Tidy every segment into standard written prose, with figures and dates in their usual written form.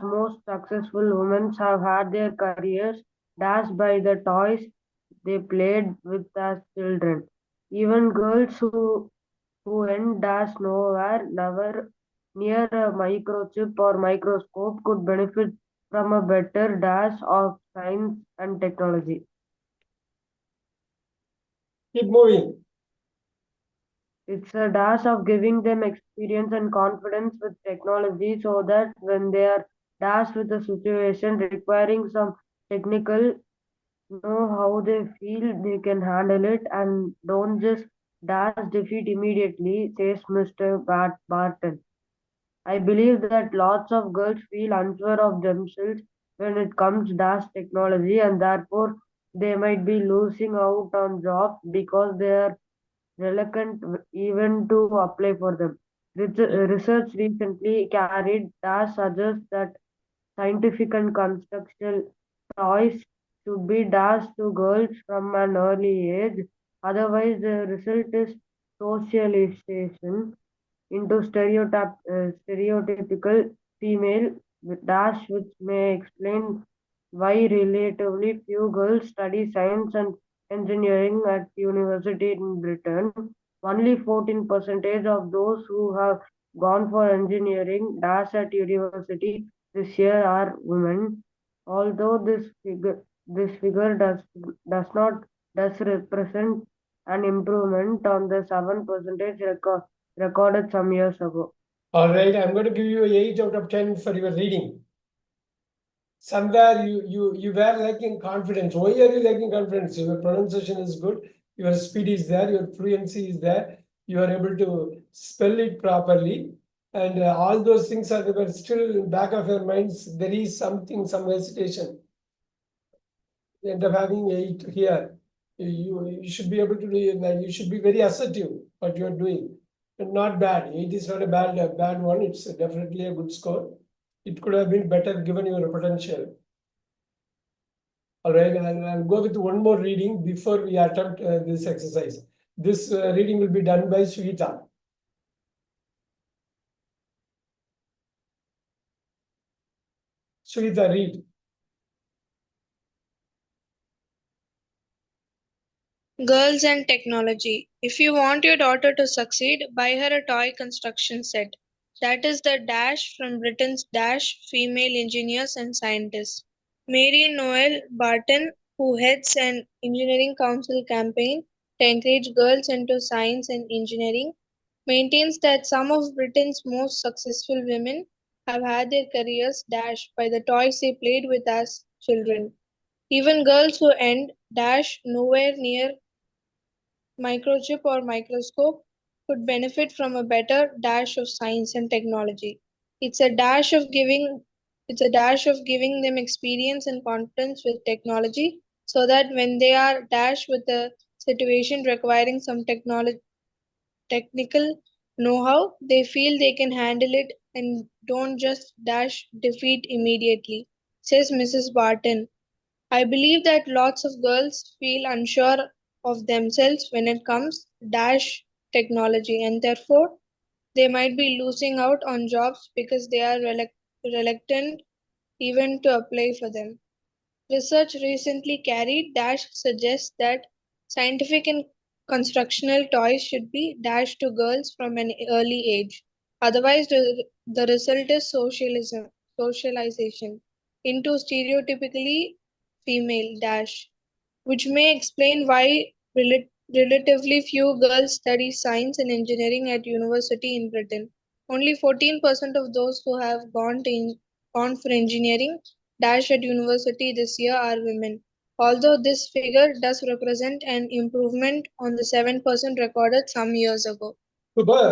most successful women have had their careers dashed by the toys they played with as children. Even girls who went dash nowhere, never near a microchip or microscope could benefit from a better dash of science and technology. Keep moving. It's a dash of giving them experience and confidence with technology so that when they are dashed with a situation requiring some technical know how they feel they can handle it and don't just dash defeat immediately, says Mr. Barton. I believe that lots of girls feel unsure of themselves when it comes dash technology and therefore they might be losing out on jobs because they are reluctant even to apply for them. Research recently carried that suggests that scientific and constructional toys should be dashed to girls from an early age. Otherwise, the result is socialization into stereotypical female dash, which may explain why relatively few girls study science and engineering at university in Britain. Only 14% of those who have gone for engineering dash at university this year are women. Although this figure does not does represent an improvement on the 7% recorded some years ago. All right, I'm going to give you 8 out of 10 for your reading. Somewhere you were lacking confidence. Why are you lacking confidence? Your pronunciation is good, your speed is there, your fluency is there, you are able to spell it properly, and all those things are there, still in back of your minds. There is something, some hesitation. You end up having 8 here. You should be able to do it. Like, you should be very assertive what you are doing. But not bad. 8 is not a bad one. It's definitely a good score. It could have been better given your potential. All right, I'll go with one more reading before we attempt this exercise. This reading will be done by Sweta. Sweta, read. Girls and technology. If you want your daughter to succeed, buy her a toy construction set. That is the dash from Britain's dash female engineers and scientists. Mary Noel Barton, who heads an engineering council campaign to encourage girls into science and engineering, maintains that some of Britain's most successful women have had their careers dashed by the toys they played with as children. Even girls who end dash nowhere near microchip or microscope could benefit from a better dash of science and technology. It's a dash of giving it's a dash of giving them experience and confidence with technology so that when they are dashed with a situation requiring some technical know-how, they feel they can handle it and don't just dash defeat immediately, says Mrs. Barton. I believe that lots of girls feel unsure of themselves when it comes dash technology and therefore they might be losing out on jobs because they are reluctant even to apply for them. Research recently carried dash suggests that scientific and constructional toys should be dashed to girls from an early age. Otherwise, the result is socialization into stereotypically female dash, which may explain why relatively few girls study science and engineering at university in Britain. Only 14% of those who have gone for engineering dash at university this year are women. Although this figure does represent an improvement on the 7% recorded some years ago.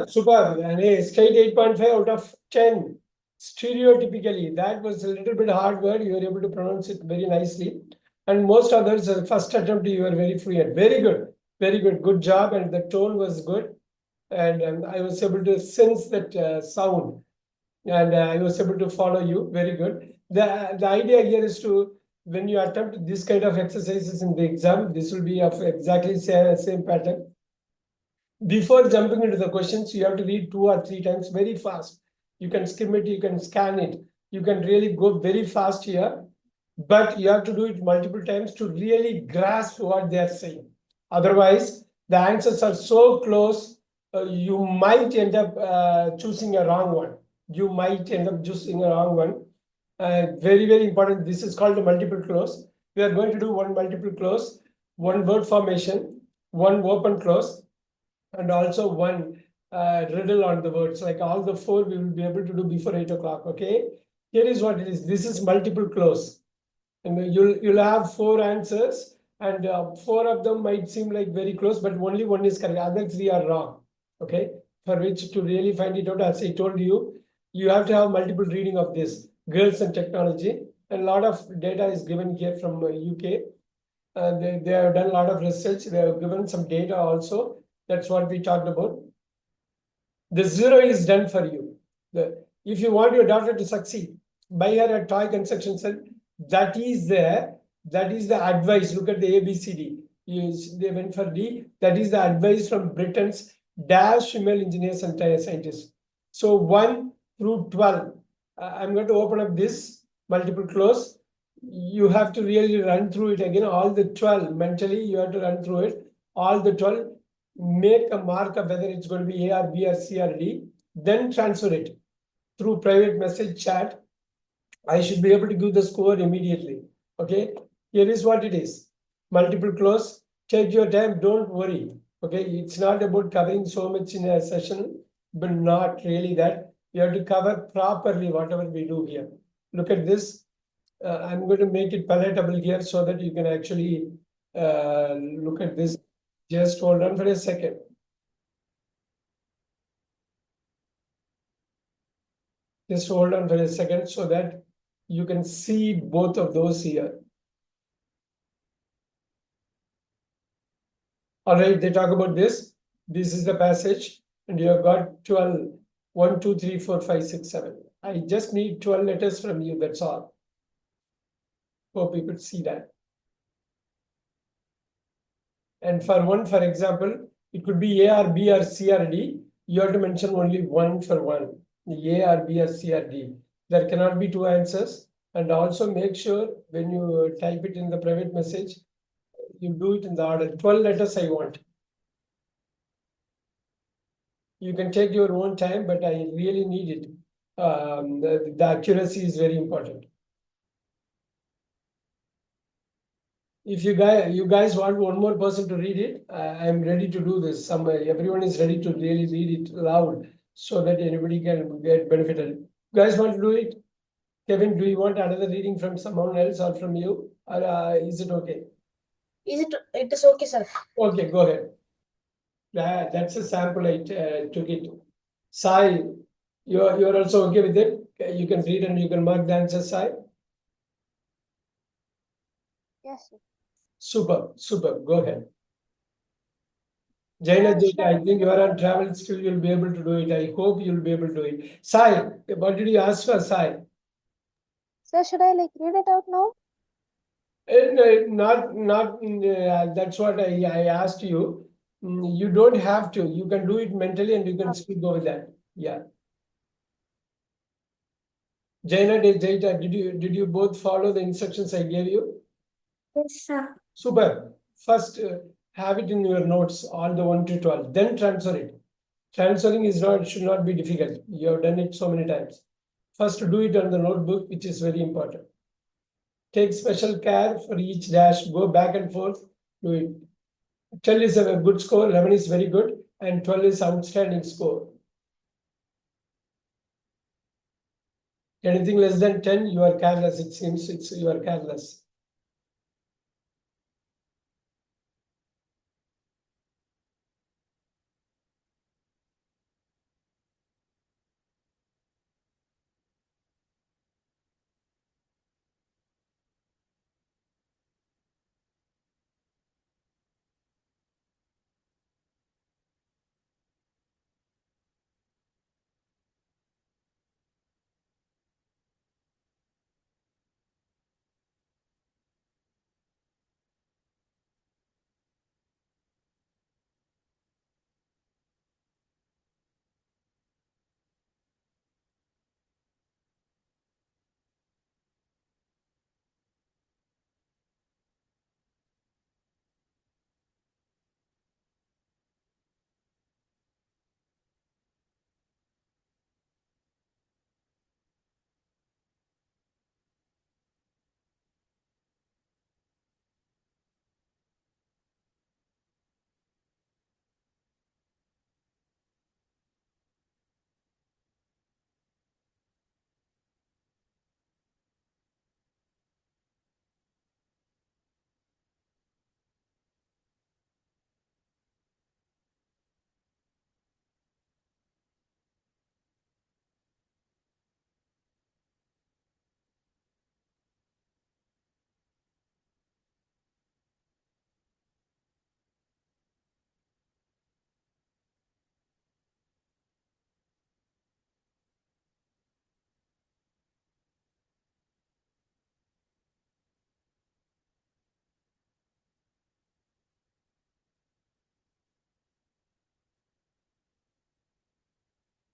Super. And a straight 8.5 out of 10. Stereotypically, that was a little bit hard word. You were able to pronounce it very nicely. And most others, first attempt, you were very fluent. Very good. Very good. Good job. And the tone was good. And I was able to sense that sound. And I was able to follow you. Very good. The idea here is to, when you attempt this kind of exercises in the exam, this will be of exactly same pattern. Before jumping into the questions, you have to read 2 or 3 times very fast. You can skim it, you can scan it. you can really go very fast here, but you have to do it multiple times to really grasp what they are saying. Otherwise, the answers are so close, you might end up choosing a wrong one. You might end up choosing a wrong one. Very, very important. This is called a multiple close. We are going to do one multiple close, one word formation, one open close, and also one riddle on the words. Like all the four we will be able to do before 8 o'clock. Okay. Here is what it is. This is multiple close. And you'll have four answers, and four of them might seem like very close, but only one is correct. Other three are wrong. Okay. For which to really find it out, as I told you, you have to have multiple reading of this girls and technology. And a lot of data is given here from UK. They have done a lot of research. They have given some data also. That's what we talked about. The zero is done for you. If you want your daughter to succeed, buy her a toy construction set. That is the advice. Look at the ABCD. They went for D. That is the advice from Britain's dash female engineers and scientists. So 1 through 12. I'm going to open up this multiple close. You have to really run through it again. All the 12 mentally, you have to run through it. All the 12. Make a mark of whether it's going to be A or B or C or D, then transfer it through private message chat. I should be able to give the score immediately. Okay, here is what it is. Multiple close. Take your time, don't worry. Okay, it's not about covering so much in a session, but not really that. You have to cover properly whatever we do here. Look at this. I'm going to make it palatable here so that you can actually look at this. Just hold on for a second. Just hold on for a second so that you can see both of those here. All right, they talk about this. This is the passage, and you have got 12. 1, 2, 3, 4, 5, 6, 7. I just need 12 letters from you, that's all. Hope you could see that. And for one, for example, it could be A or B or C or D. You have to mention only one for one. A or B or C or D. There cannot be two answers. And also make sure when you type it in the private message, you do it in the order. 12 letters I want. You can take your own time, but I really need it. The accuracy is very important. If you guys want one more person to read it, I'm ready to do this. Everyone is ready to really read it loud so that anybody can get benefited. You guys want to do it? Kevin, do you want another reading from someone else or from you? Or is it okay? It is okay, sir. Okay, go ahead. That's a sample I took it. Sai, you're also okay with it? You can read and you can mark the answer, Sai? Yes, sir. Super, super. Go ahead. Jaina, I think you are on travel still, you'll be able to do it. I hope you'll be able to do it. Sai, what did you ask for, Sai? Sir, should I read it out now? Not that's what I asked you. You don't have to. You can do it mentally and you can still go with that. Yeah. Jaina, did you both follow the instructions I gave you? Yes, sir. Super. First, have it in your notes, all the 1 to 12. Then transfer it. Transferring should not be difficult. You have done it so many times. First, do it on the notebook, which is very important. Take special care for each dash. Go back and forth. Do it. 12 is a good score. 11 is very good, and 12 is outstanding score. Anything less than 10, you are careless. It seems you are careless.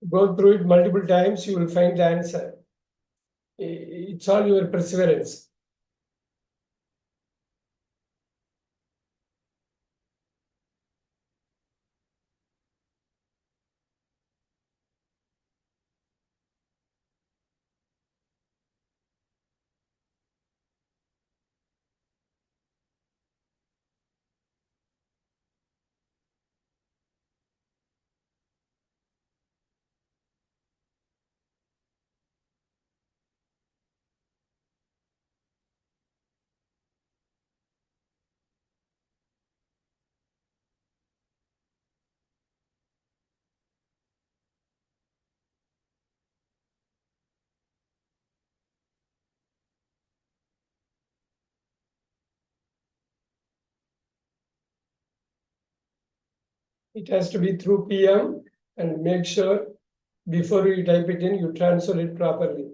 Go through it multiple times, you will find the answer. It's all your perseverance. It has to be through PM and make sure before you type it in, you transfer it properly.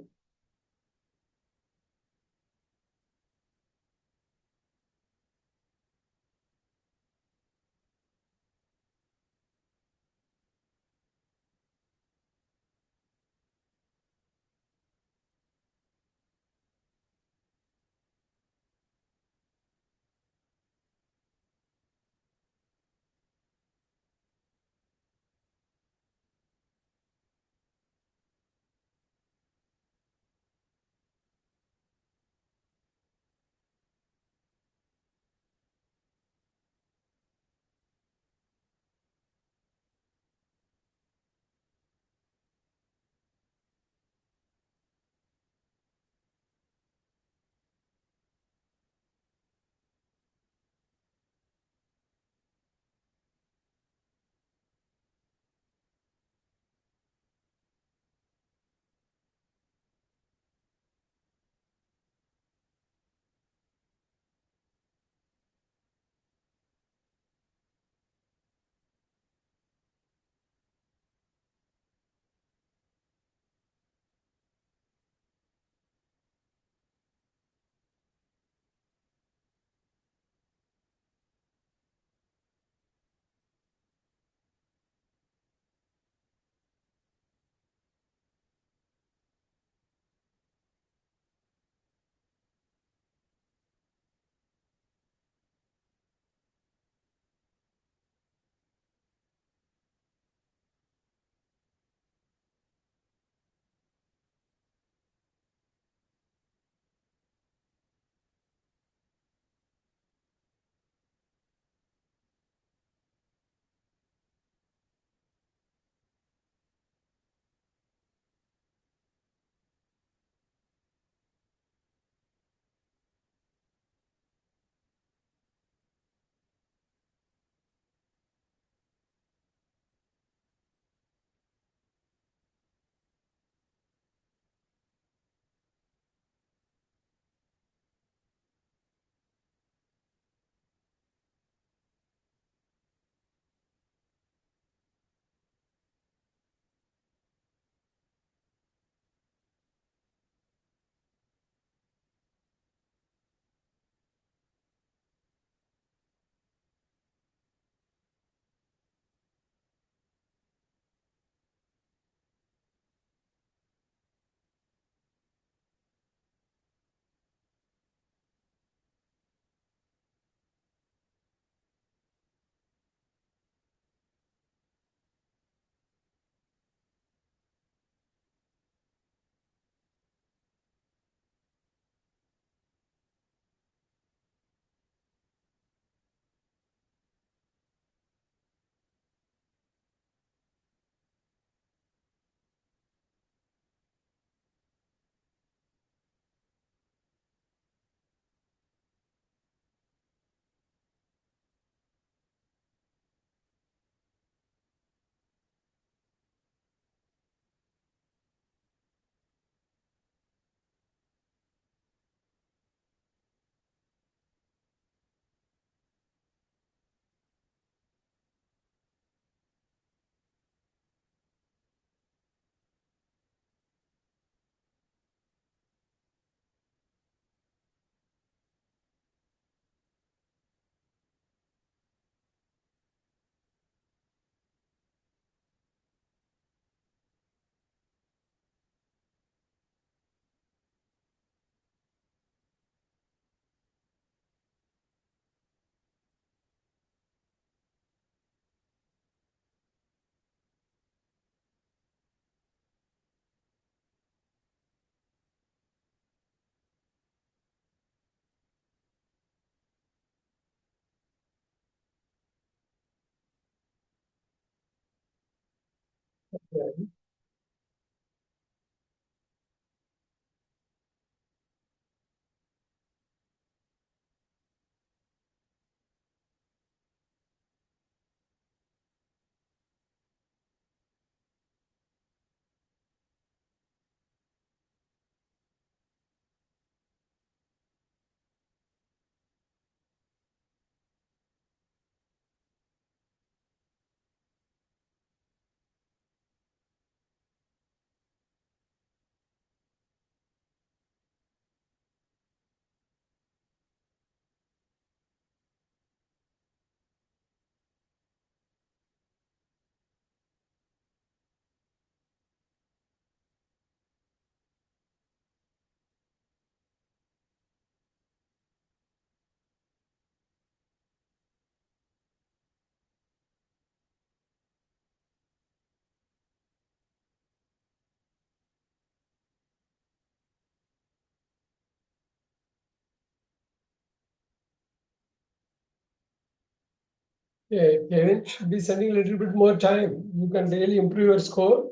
Kevin should be spending a little bit more time. You can really improve your score.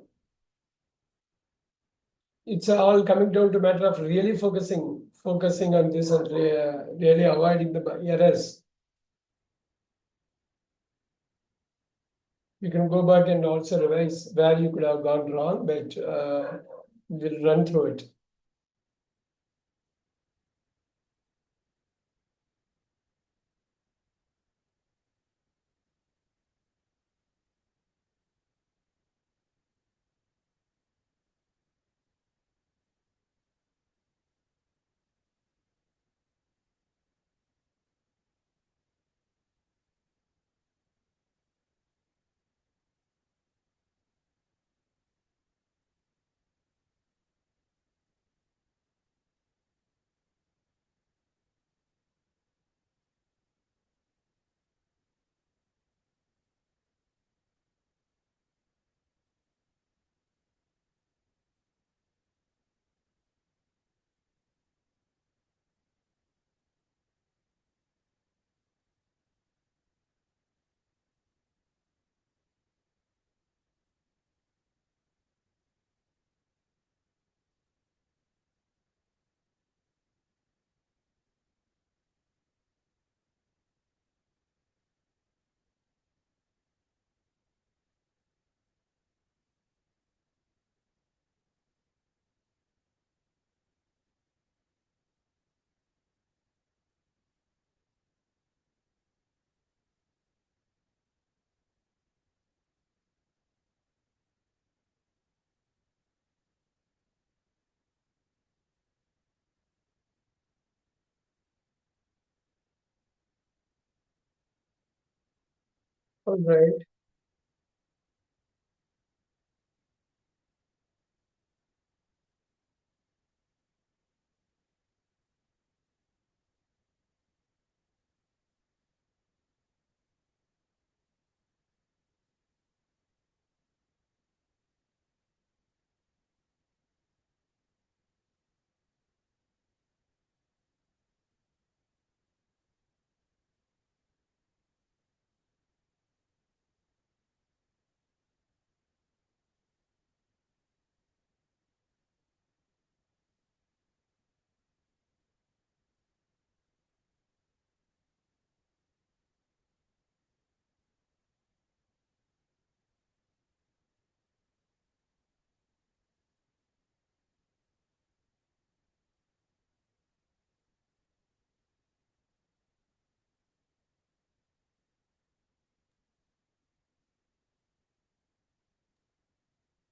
It's all coming down to matter of really focusing on this and really avoiding the errors. You can go back and also revise where you could have gone wrong, but we'll run through it. All right.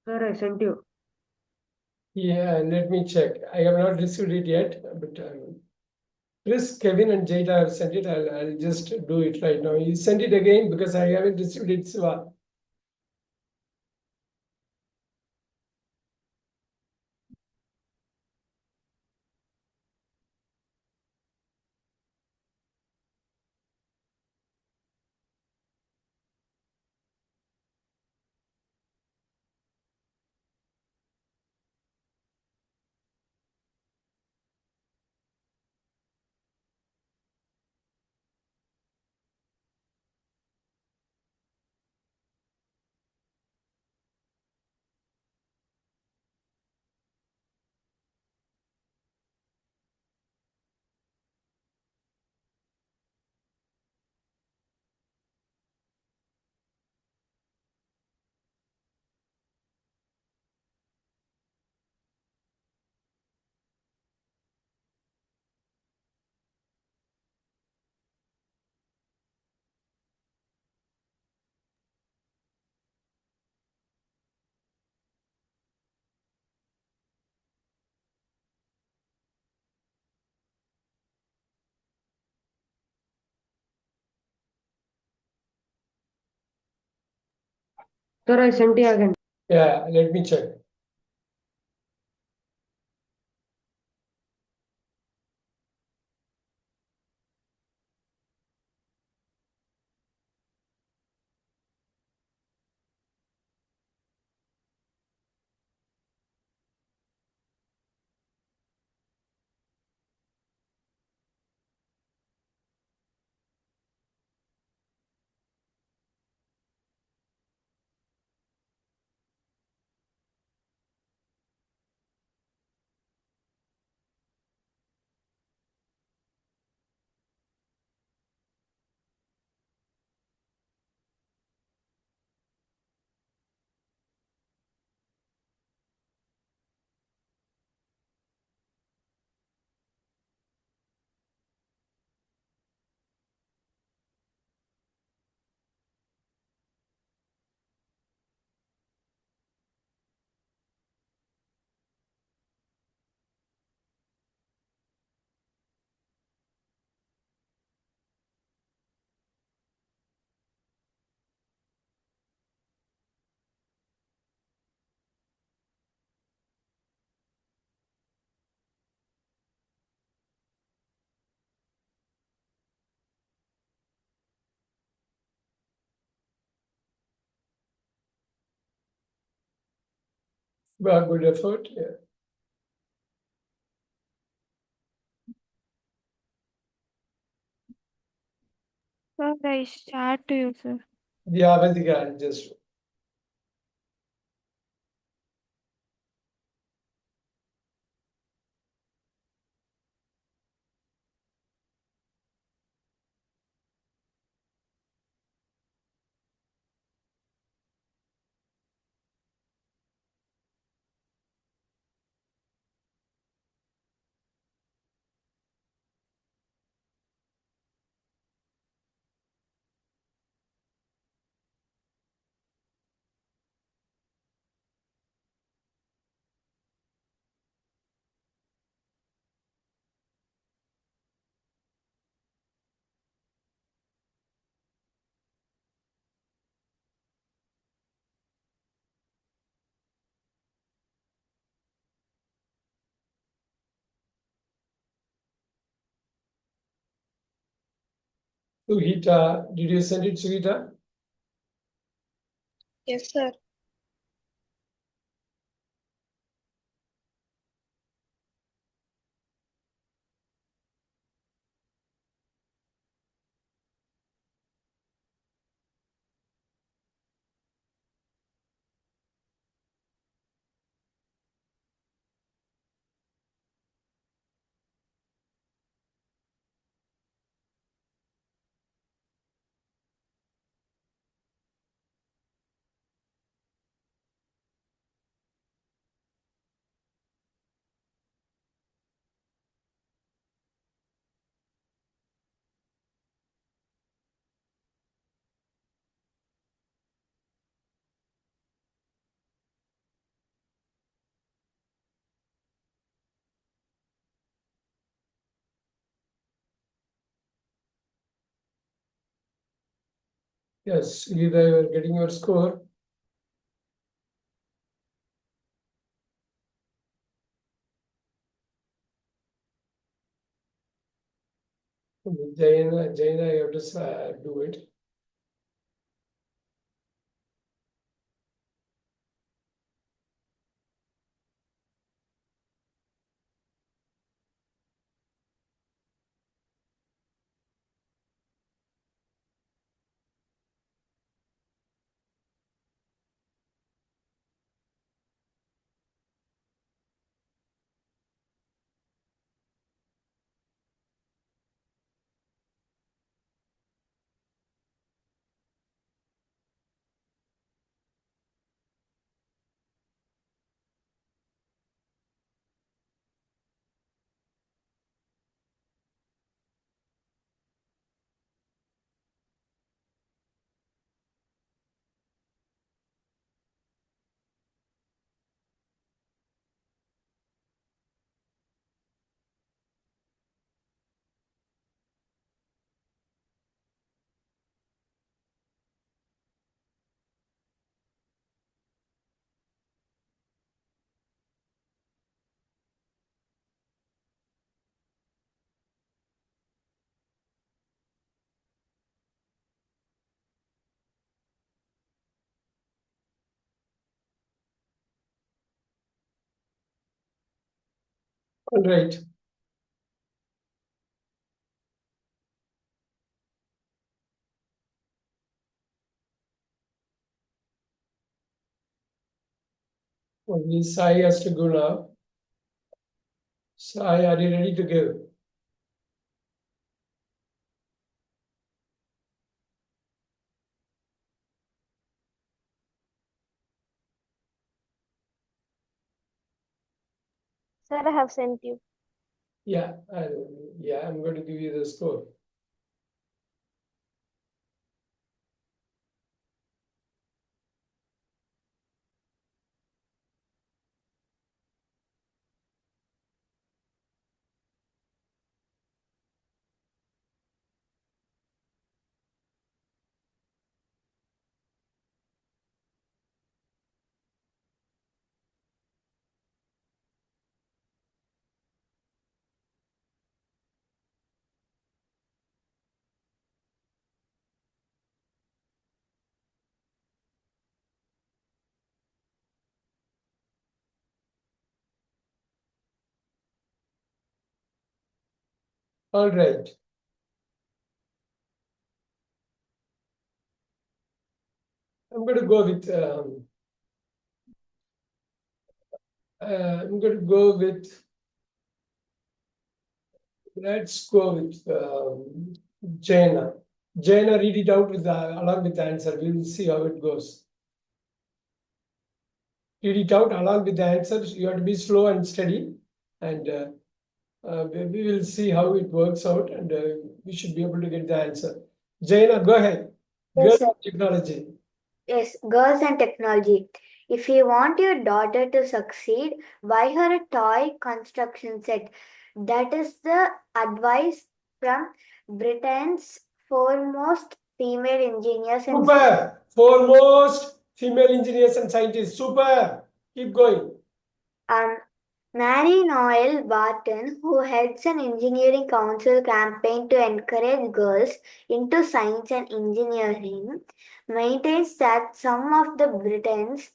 Sir, I sent you. Yeah, let me check. I have not received it yet, but Chris, Kevin, and Jada have sent it. I'll just do it right now. You send it again because I haven't received it, Siva. Sir, I sent you again. Yeah, let me check. Well, good effort. Yeah. Sir, I start to you, sir. Yeah, Vedika, just Suhita. Did you send it, Suhita? Yes, sir. Yes, Suhita, you are getting your score. Jaina, you have to do it. All right. Only Sai has to go now. Sai, are you ready to give? Sir, I have sent you. Yeah, I'm going to give you the score. All right. I'm going to go with. I'm going to go with. Let's go with Jaina. Jaina, read it out with along with the answer. We will see how it goes. Read it out along with the answers. You have to be slow and steady, and we will see how it works out, and we should be able to get the answer. Jaina, go ahead. Yes, Girl sir. technology. Yes, girls and technology. If you want your daughter to succeed, buy her a toy construction set. That is the advice from Britain's foremost female engineers and Super. Foremost female engineers and scientists. Super. Keep going. Mary Noel Barton, who heads an engineering council campaign to encourage girls into science and engineering, maintains that some of the Britain's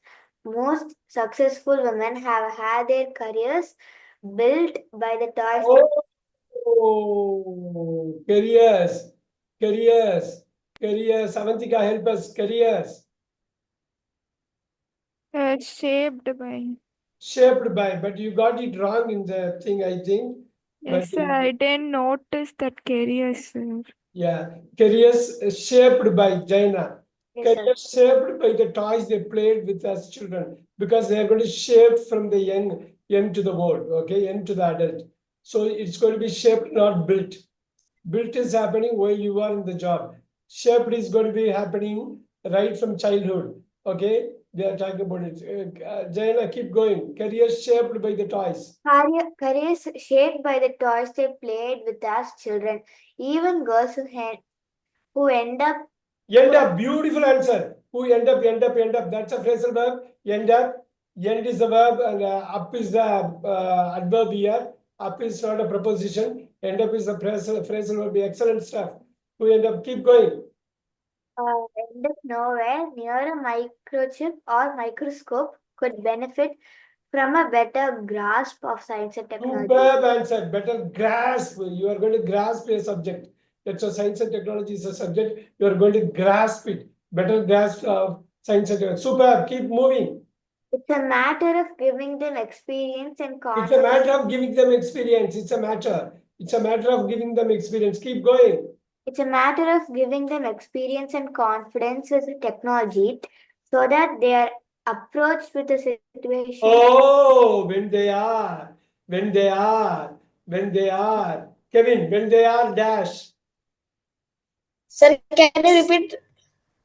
most successful women have had their careers built by the toys. Oh, careers. Avantika, help us. Careers. Shaped by. Shaped by, but you got it wrong in the thing, I think. Yes, sir. I didn't notice that career, sir. Yeah, careers shaped by Jaina. Yes, sir. Careers shaped by the toys they played with as children, because they are going to shape from the young to the old, okay, young to the adult. So it's going to be shaped, not built. Built is happening while you are in the job. Shaped is going to be happening right from childhood. Okay, they are talking about it. Jaina, keep going. Careers shaped by the toys. Careers shaped by the toys they played with as children. Even girls who end up. End up, beautiful answer. Who end up. That's a phrasal verb. End up. End is the verb, and up is the adverb here. Up is not a preposition. End up is the phrasal verb. Excellent stuff. Who end up. Keep going. End up nowhere near a microchip or microscope could benefit from a better grasp of science and technology. Superb answer. Better grasp. You are going to grasp a subject. That's why science and technology is a subject. You are going to grasp it. Better grasp of science and technology. Superb. Keep moving. It's a matter of giving them experience and It's confidence. a matter of giving them experience. It's a matter of giving them experience. Keep going. It's a matter of giving them experience and confidence with technology so that they are approached with a situation. Oh, when they are. Kevin, when they are dash. Sir, can you repeat?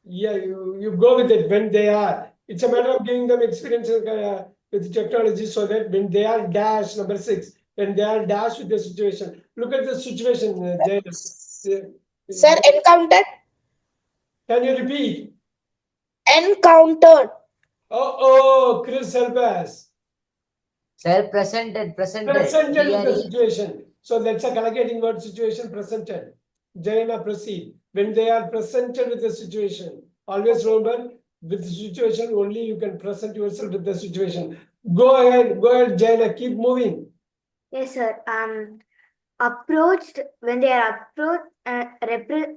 Yeah, you go with it. When they are. It's a matter of giving them experience with technology so that when they are dash, number 6, when they are dash with the situation. Look at the situation, Jayana. Sir, encountered. Can you repeat? Encountered. Oh, Chris, help us. Sir, presented. Presented with the situation. So that's a collocating word, situation, presented. Jayana, proceed. When they are presented with the situation. Always remember, with the situation, only you can present yourself with the situation. Go ahead, Jayana, keep moving. Yes, sir. Approached when they are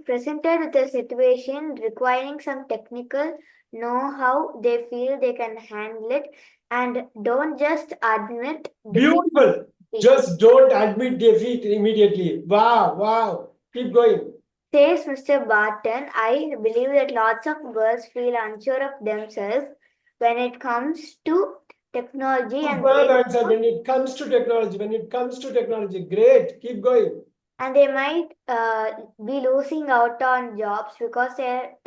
presented with a situation requiring some technical know-how, they feel they can handle it and don't just admit defeat. Beautiful. Just don't admit defeat immediately. Wow. Keep going. Says Mr. Barton, I believe that lots of girls feel unsure of themselves when it comes to technology. Superb answer. When it comes to technology. Great. Keep going. And they might be losing out on jobs because they're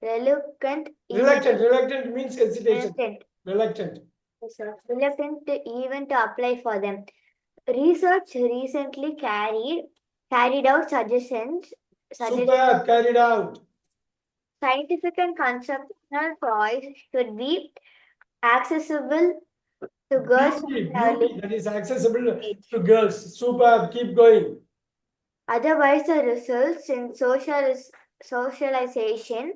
reluctant means hesitation. Reluctant. Yes, sir. Reluctant even to apply for them. Research recently carried out suggestions. Superb, carried out. Scientific and conceptual toys should be accessible to girls. Beauty that is accessible to girls. Superb, keep going. Otherwise, the results in socialization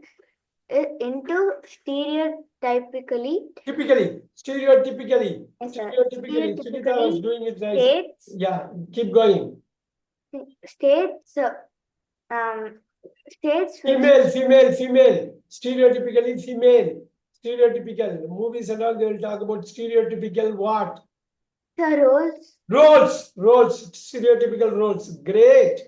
into stereotypically. Stereotypically. Yes, sir. Sunita was doing it right. States. Yeah, keep going. states states which Female. Stereotypically female. Stereotypical. Movies and all, they will talk about stereotypical what? the roles Roles. Stereotypical roles. Great.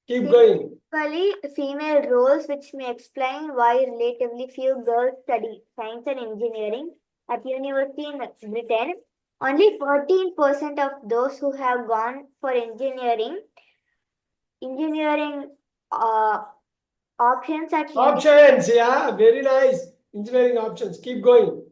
Keep going. typically female roles, which may explain why relatively few girls study science and engineering at university in Britain. Only 14% of those who have gone for engineering uh, options at Options, yeah, very nice. Engineering options. Keep going.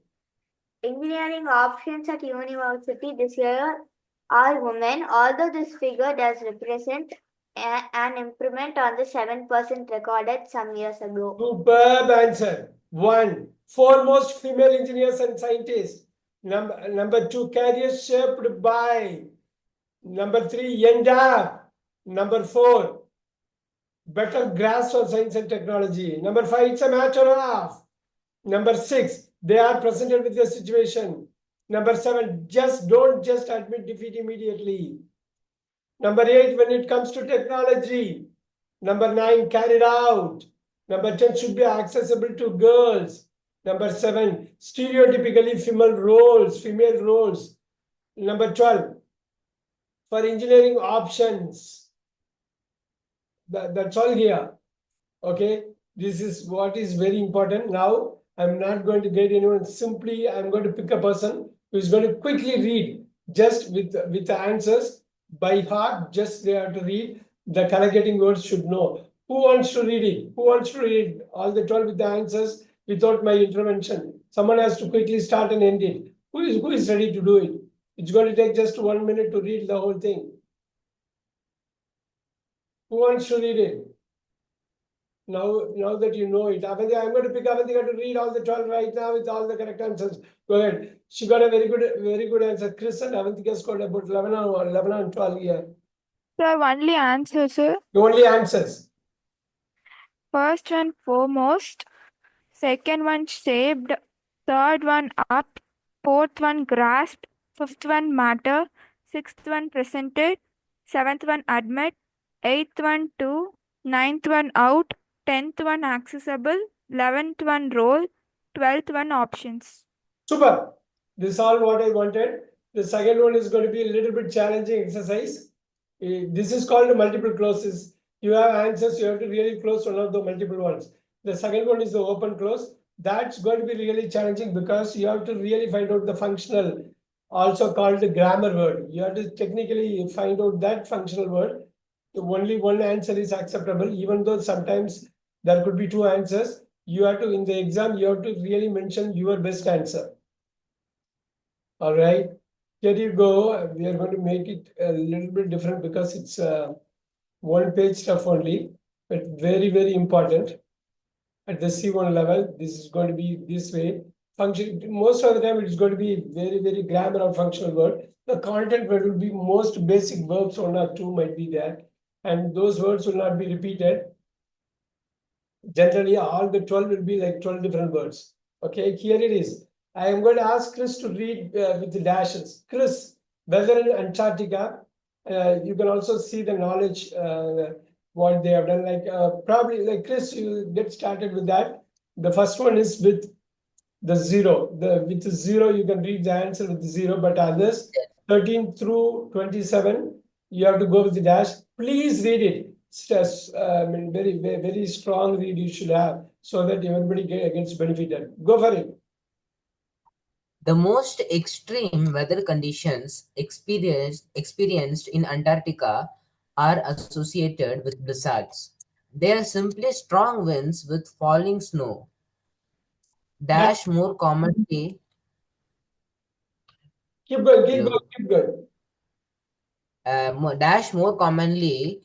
engineering options at university this year are women, although this figure does represent an improvement on the 7% recorded some years ago. Superb answer. 1. Foremost female engineers and scientists. Number 2, careers shaped by. Number 3, end up. Number 4, better grasp of science and technology. Number 5, it's a matter of. Number 6, they are presented with the situation. Number 7, don't admit defeat immediately. Number 8, when it comes to technology. Number 9, carried out. Number 10, should be accessible to girls. Number 7, stereotypically female roles. Number 12, for engineering options. That's all here. Okay, this is what is very important. Now, I'm not going to get anyone. Simply, I'm going to pick a person who is going to quickly read just with the answers by heart. Just they have to read. The collocating words should know. Who wants to read it? Who wants to read all the 12 with the answers without my intervention? Someone has to quickly start and end it. Who is ready to do it? It's going to take just 1 minute to read the whole thing. Who wants to read it? Now that you know it, Avantika, I'm going to pick Avantika to read all the 12 right now with all the correct answers. Go ahead. She got a very good answer. Chris and Avantika scored about 11 and 12 here. Sir, only answers, sir. Only answers. First one foremost, second one shaped, third one up, fourth one grasped, fifth one matter, sixth one presented, seventh one admit, eighth one to, ninth one out, 10th one accessible, 11th one role, 12th one options. Super. This is all what I wanted. The second one is going to be a little bit challenging exercise. This is called multiple closes. You have answers, you have to really close one of the multiple ones. The second one is the open close. That's going to be really challenging because you have to really find out the functional, also called the grammar word. You have to technically find out that functional word. Only one answer is acceptable, even though sometimes there could be two answers. You have to, in the exam, you have to really mention your best answer. All right, here you go. We are going to make it a little bit different because it's one page stuff only, but very, very important. At the C1 level, this is going to be this way. Function, most of the time it's going to be very, very grammar or functional word. The content word will be most basic verbs, 1 or 2 might be there. And those words will not be repeated. Generally, all the 12 will be like 12 different words. Okay, here it is. I am going to ask Chris to read with the dashes. Chris, weather in Antarctica. You can also see the knowledge, what they have done. Like probably, like Chris, you get started with that. The first one is with the 0. With the 0, you can read the answer with the 0, but others 13 through 27, you have to go with the dash. Please read it. Stress, very strong read you should have so that everybody gets benefited. Go for it. The most extreme weather conditions experienced in Antarctica are associated with blizzards. They are simply strong winds with falling snow. Dash more commonly. Keep going. Dash more commonly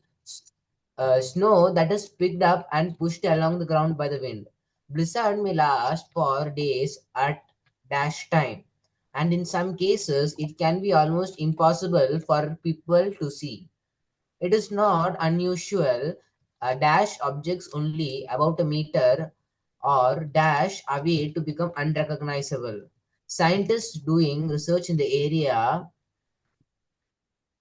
snow that is picked up and pushed along the ground by the wind. Blizzard may last for days at dash time, and in some cases it can be almost impossible for people to see. It is not unusual dash objects only about a meter or dash away to become unrecognizable. Scientists doing research in the area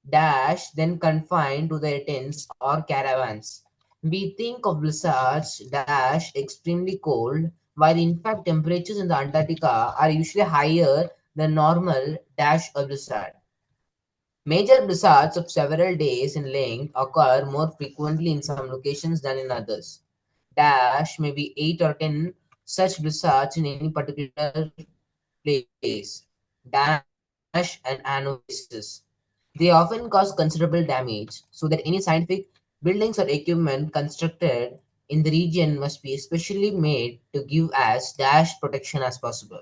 dash then confined to their tents or caravans. We think of blizzards dash extremely cold, while in fact temperatures in the Antarctica are usually higher than normal dash a blizzard. Major blizzards of several days in length occur more frequently in some locations than in others. Dash may be 8 or 10 such blizzards in any particular place. Dash and annual basis. They often cause considerable damage, so that any scientific buildings or equipment constructed in the region must be especially made to give as dash protection as possible.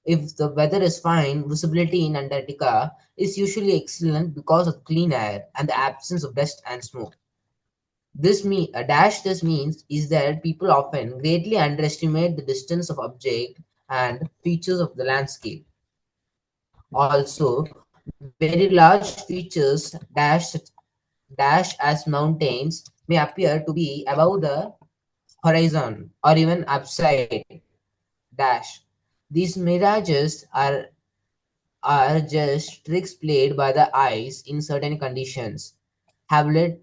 If the weather is fine, visibility in Antarctica is usually excellent because of clean air and the absence of dust and smoke. This means is that people often greatly underestimate the distance of object and features of the landscape. Also, very large features dash as mountains may appear to be above the horizon or even upside dash. These mirages are just tricks played by the eyes in certain conditions. Have led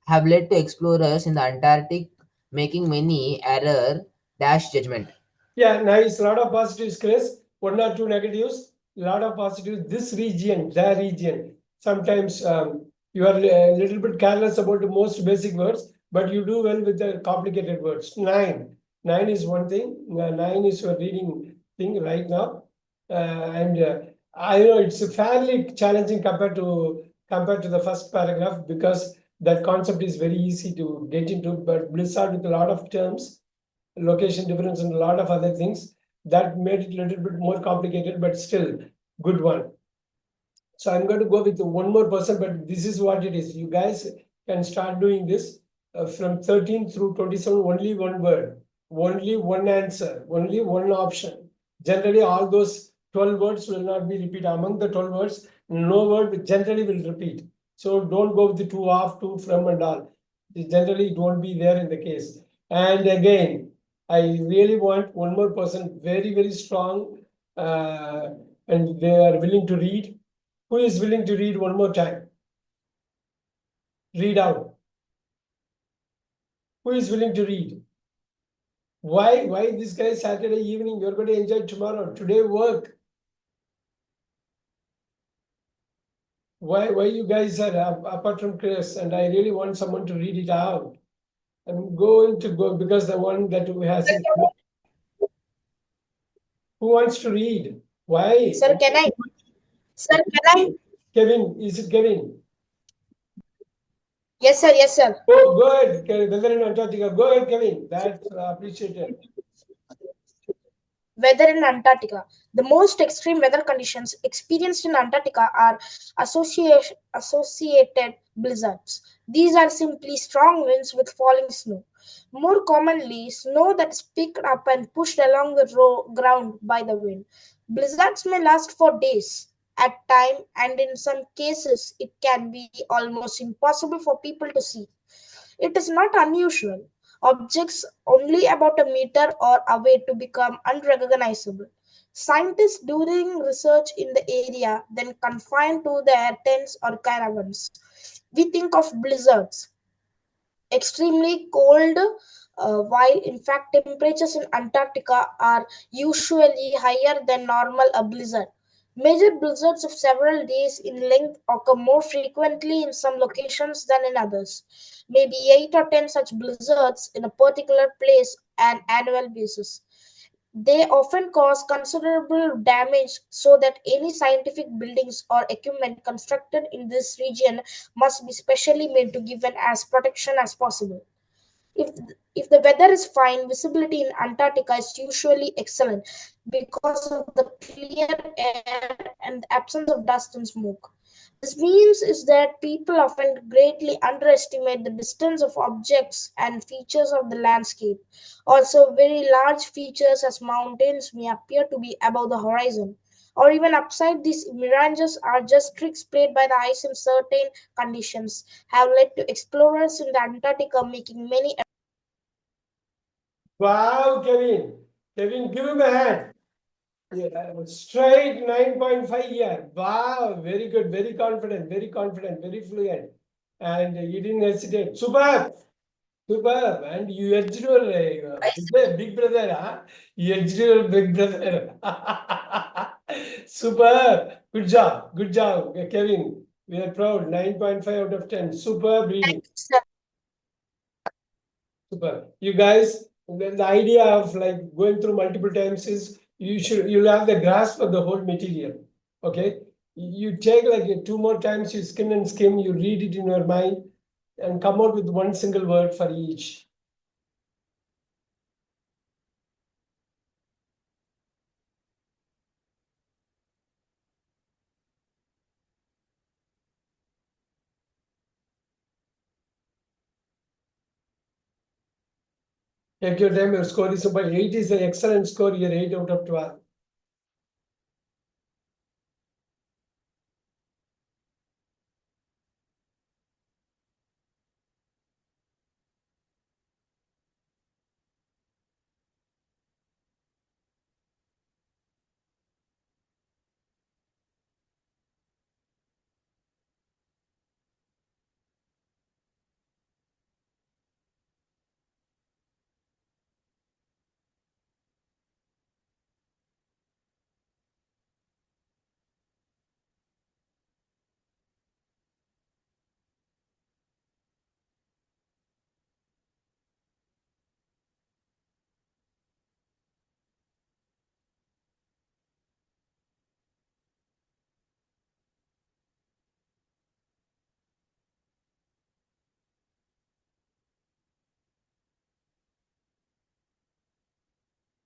have led to explorers in the Antarctic making many error dash judgment. Yeah, nice. Lot of positives, Chris. One or two negatives. Lot of positives. This region, the region. Sometimes you are a little bit careless about the most basic words, but you do well with the complicated words. Nine is one thing. Nine is your reading thing right now, and I know it's fairly challenging compared to the first paragraph because that concept is very easy to get into, but Blizzard with a lot of terms, location difference and a lot of other things that made it a little bit more complicated, but still good one. So I'm going to go with one more person, but this is what it is. You guys can start doing this from 13 through 27, only one word, only one answer, only one option. Generally, all those 12 words will not be repeated. Among the 12 words, no word generally will repeat. So don't go with the two off, two from and all. Generally, it won't be there in the case. And again, I really want one more person, very, very strong, and they are willing to read. Who is willing to read one more time? Read out. Who is willing to read? Why this guy Saturday evening? You're going to enjoy tomorrow. Today work. Why you guys are apart from Chris? And I really want someone to read it out. I'm going to go because the one that who has it. Who wants to read? Why? Sir, can I? Sir, can I? Kevin, is it Kevin? Yes, sir. Yes, sir. Oh, go ahead, Weather in Antarctica. Go ahead, Kevin. That's appreciated. Weather in Antarctica. The most extreme weather conditions experienced in Antarctica are associated blizzards. These are simply strong winds with falling snow. More commonly, snow that is picked up and pushed along the ground by the wind. Blizzards may last for days at time, and in some cases, it can be almost impossible for people to see. It is not unusual. Objects only about a meter or away to become unrecognizable. Scientists doing research in the area then confine to their tents or caravans. We think of blizzards, extremely cold, while in fact temperatures in Antarctica are usually higher than normal a blizzard. Major blizzards of several days in length occur more frequently in some locations than in others. Maybe 8 or 10 such blizzards in a particular place an annual basis. They often cause considerable damage, so that any scientific buildings or equipment constructed in this region must be specially made to give as protection as possible. If if the weather is fine, visibility in Antarctica is usually excellent because of the clear air and the absence of dust and smoke. This means is that people often greatly underestimate the distance of objects and features of the landscape. Also, very large features as mountains may appear to be above the horizon, or even upside. These mirages are just tricks played by the eyes in certain conditions, have led to explorers in the Antarctica making many. Wow, Kevin. Kevin, give him a hand. Yeah, straight 9.5 here. Wow, very good, very confident, very fluent. And you didn't hesitate. Superb, superb. And you edged your big brother, huh? You edged your big brother. Superb. Good job, Kevin. We are proud. 9.5 out of 10. Superb reading. Super. You guys, the idea of like going through multiple times is you'll have the grasp of the whole material. Okay. You take like 2 more times, you skim and skim, you read it in your mind and come out with one single word for each. Take your time, your score is about 8 is an excellent score. You're 8 out of 12.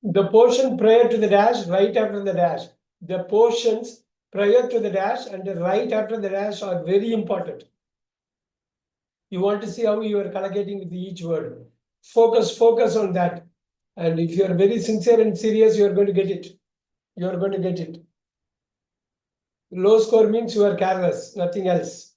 The portion prior to the dash, right after the dash. The portions prior to the dash and the right after the dash are very important. You want to see how you are collocating with each word. Focus on that. And if you are very sincere and serious, you are going to get it. You are going to get it. Low score means you are careless, nothing else.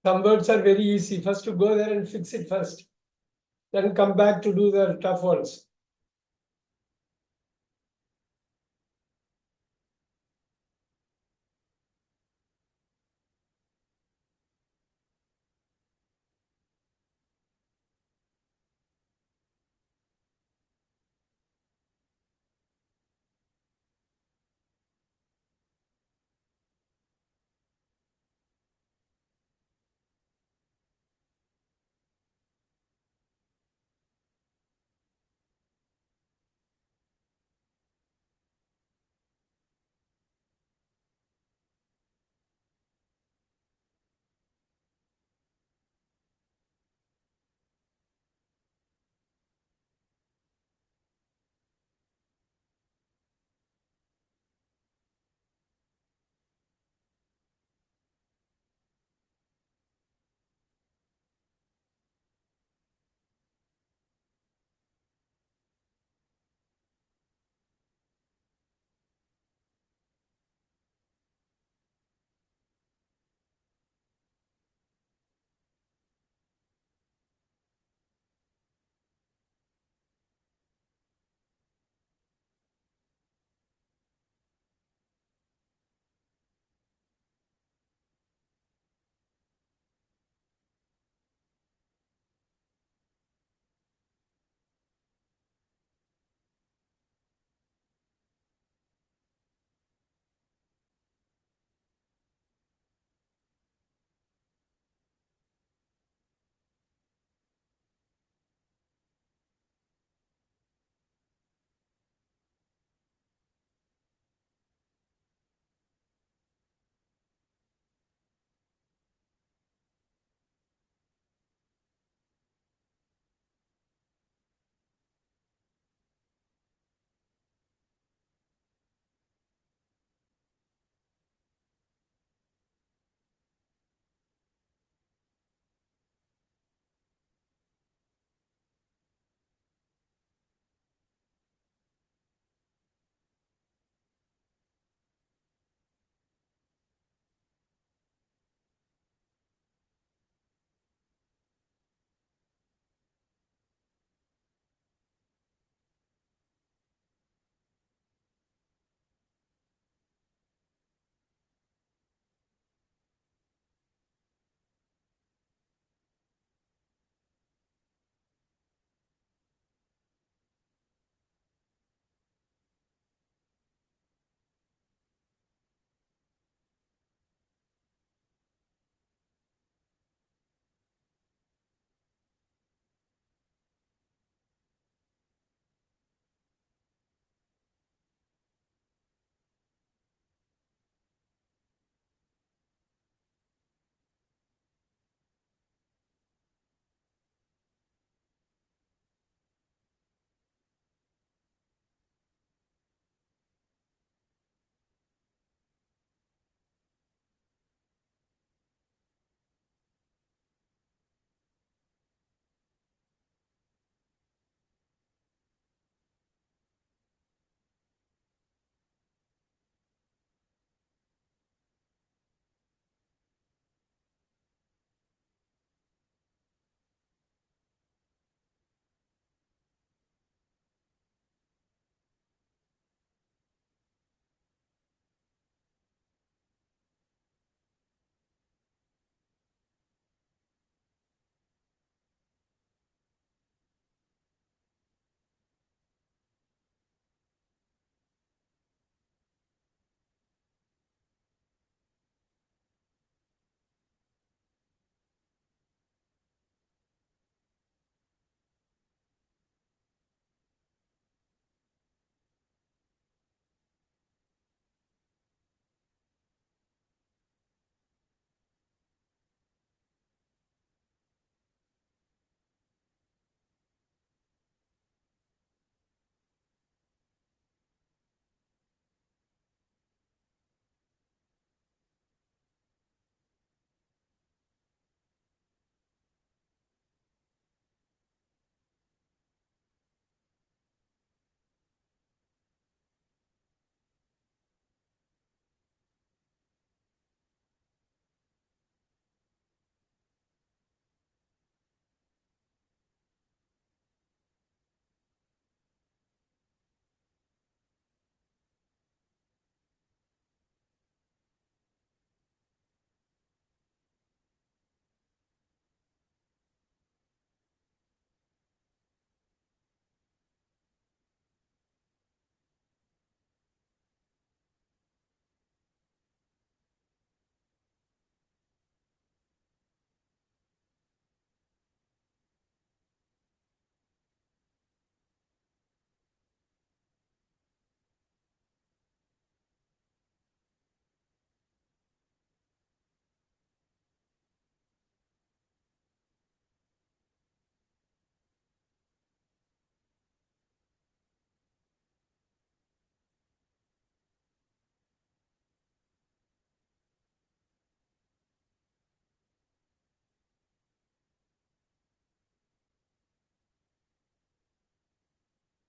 Some words are very easy. First to go there and fix it first. Then come back to do the tough ones.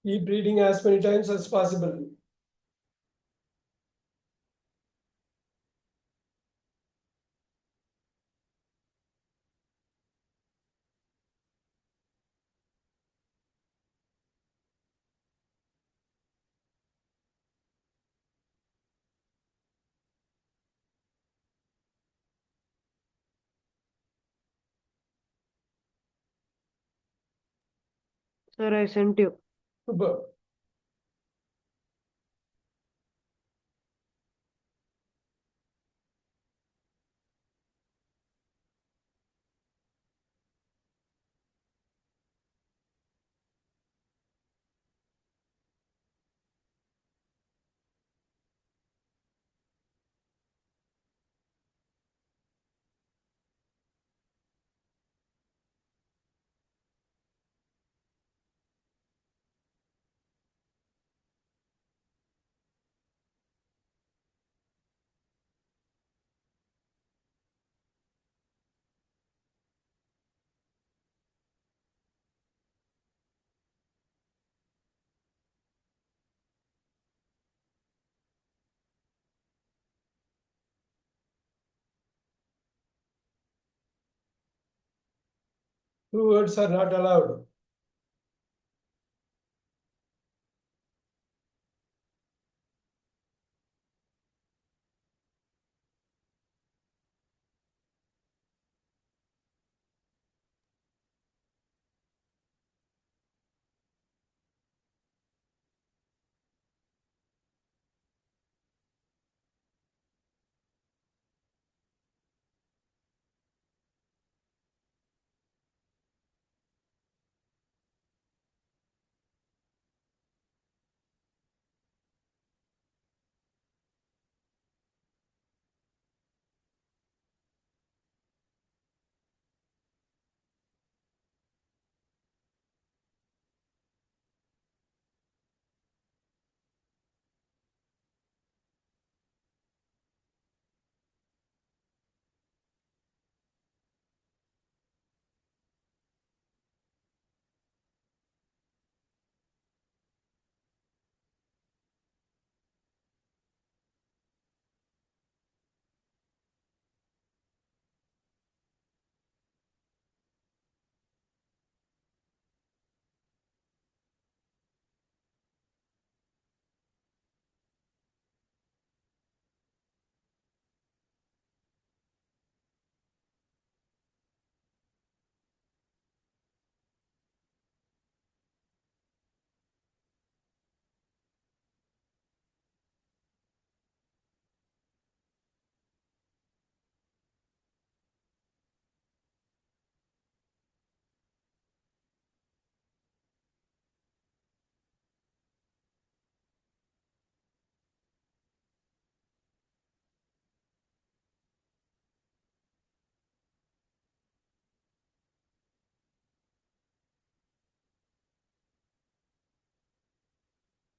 Keep reading as many times as possible. Sir, I sent you. Super. Two words are not allowed.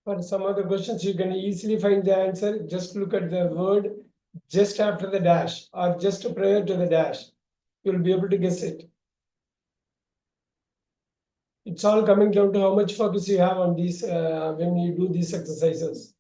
For some of the questions, you can easily find the answer. Just look at the word just after the dash or just prior to the dash. You'll be able to guess it. It's all coming down to how much focus you have on these when you do these exercises.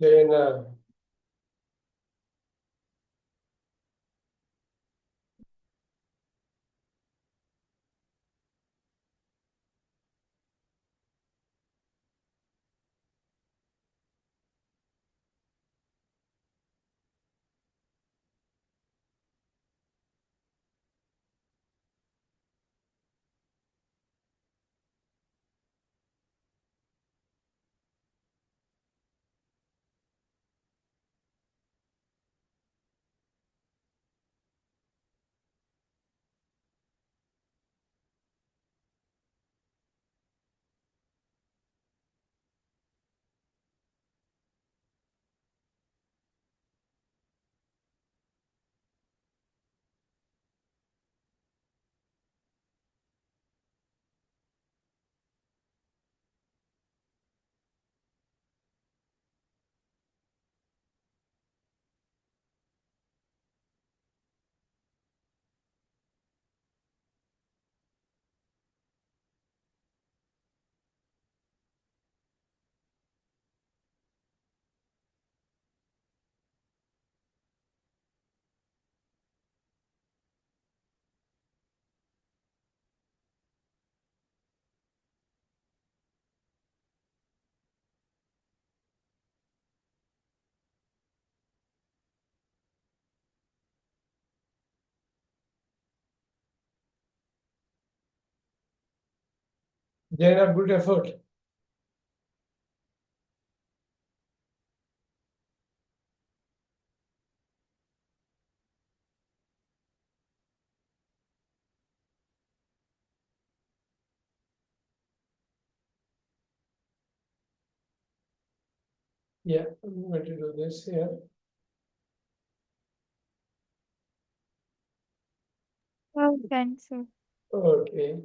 Jaina. Jaina, good effort. Yeah, I'm going to do this here. Oh, thanks, sir. Okay.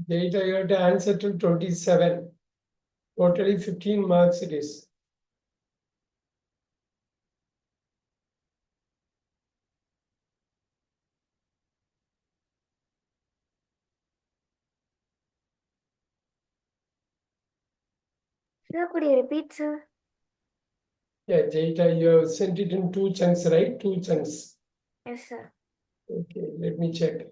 Data, you have to answer to 27. Totally 15 marks it is. Sir, could you repeat, sir? Yeah, data, you have sent it in 2 chunks, right? 2 chunks. Yes, sir. Okay, let me check.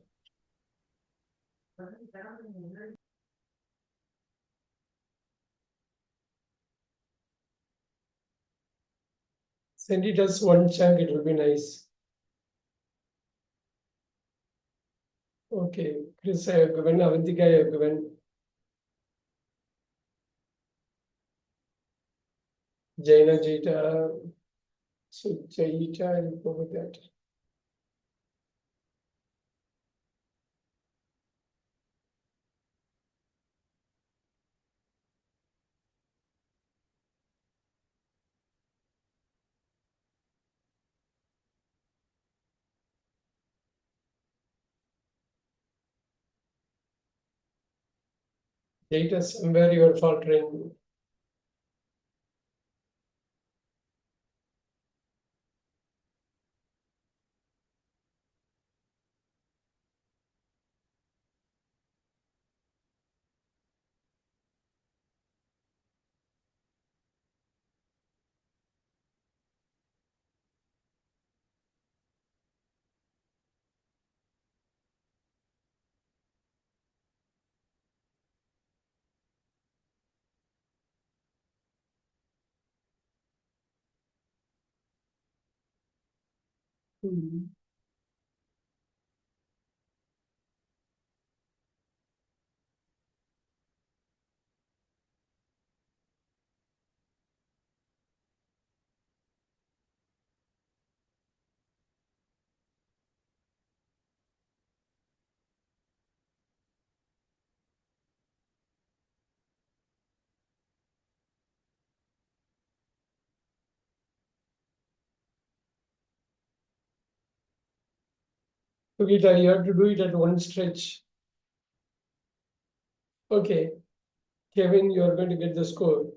Send it as 1 chunk, it will be nice. Okay, Chris, I have given, Avantika, I have given. Jaina, Jita, So eta, I'll go with that. Data somewhere you are faltering. Sugita, you have to do it at one stretch. Okay. Kevin, you are going to get the score.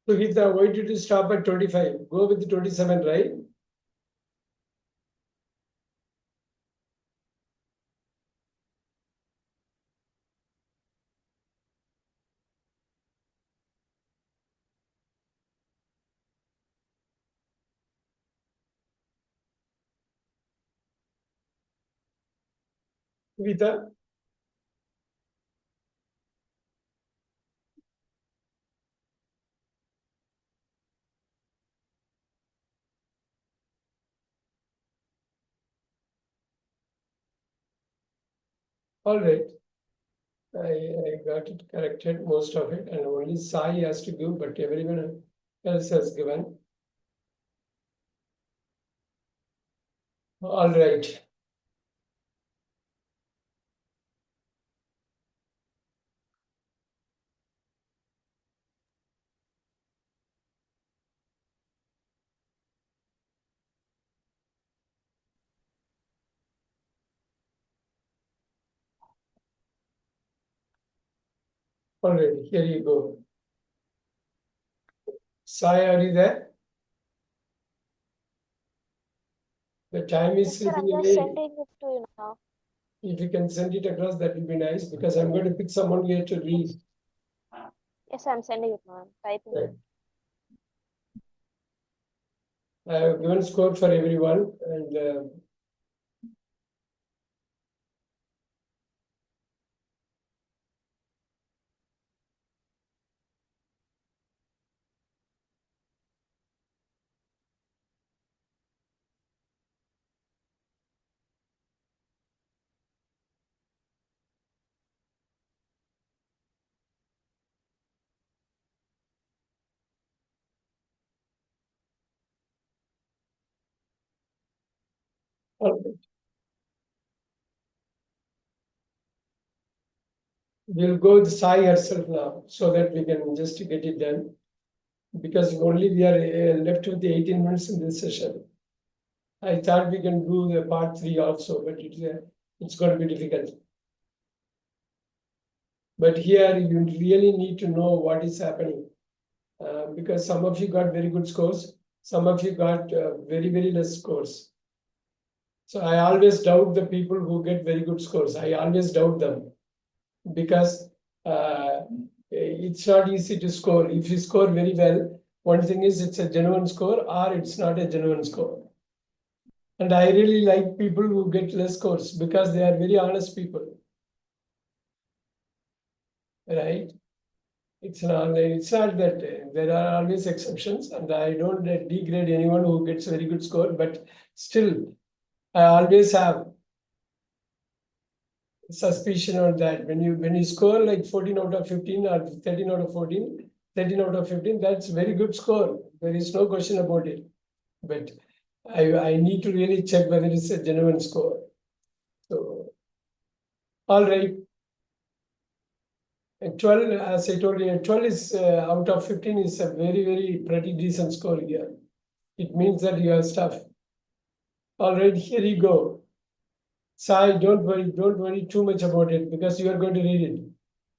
Sugita, why did you stop at 25? Go with 27, right? Sugita? All right. I got it corrected, most of it, and only Sai has to give, but everyone else has given. All right. All right, here you go. Sai, are you there? The time is Sir, I'm slipping just away. sending it to you now. If you can send it across, that would be nice, because I'm going to pick someone here to read. Yes, I'm sending it now. I'm typing it. I have given score for everyone, and all right. We'll go with Sai herself now, so that we can just get it done. Because only we are left with the 18 minutes in this session. I thought we can do the part 3 also, but it's going to be difficult. But here you really need to know what is happening, because some of you got very good scores, some of you got very, very less scores. So I always doubt the people who get very good scores. I always doubt them, because it's not easy to score. If you score very well, One thing is it's a genuine score or it's not a genuine score. And I really like people who get less scores because they are very honest people. Right? It's not that there are always exceptions, and I don't degrade anyone who gets very good score, but still, I always have suspicion on that. When you score like 14 out of 15 or 13 out of 14, 13 out of 15, that's very good score. There is no question about it. But I need to really check whether it's a genuine score. So, all right. And 12, as I told you, 12 is out of 15 is a very, very pretty decent score here. It means that you have stuff. All right, here you go. Sai, don't worry too much about it because you are going to read it.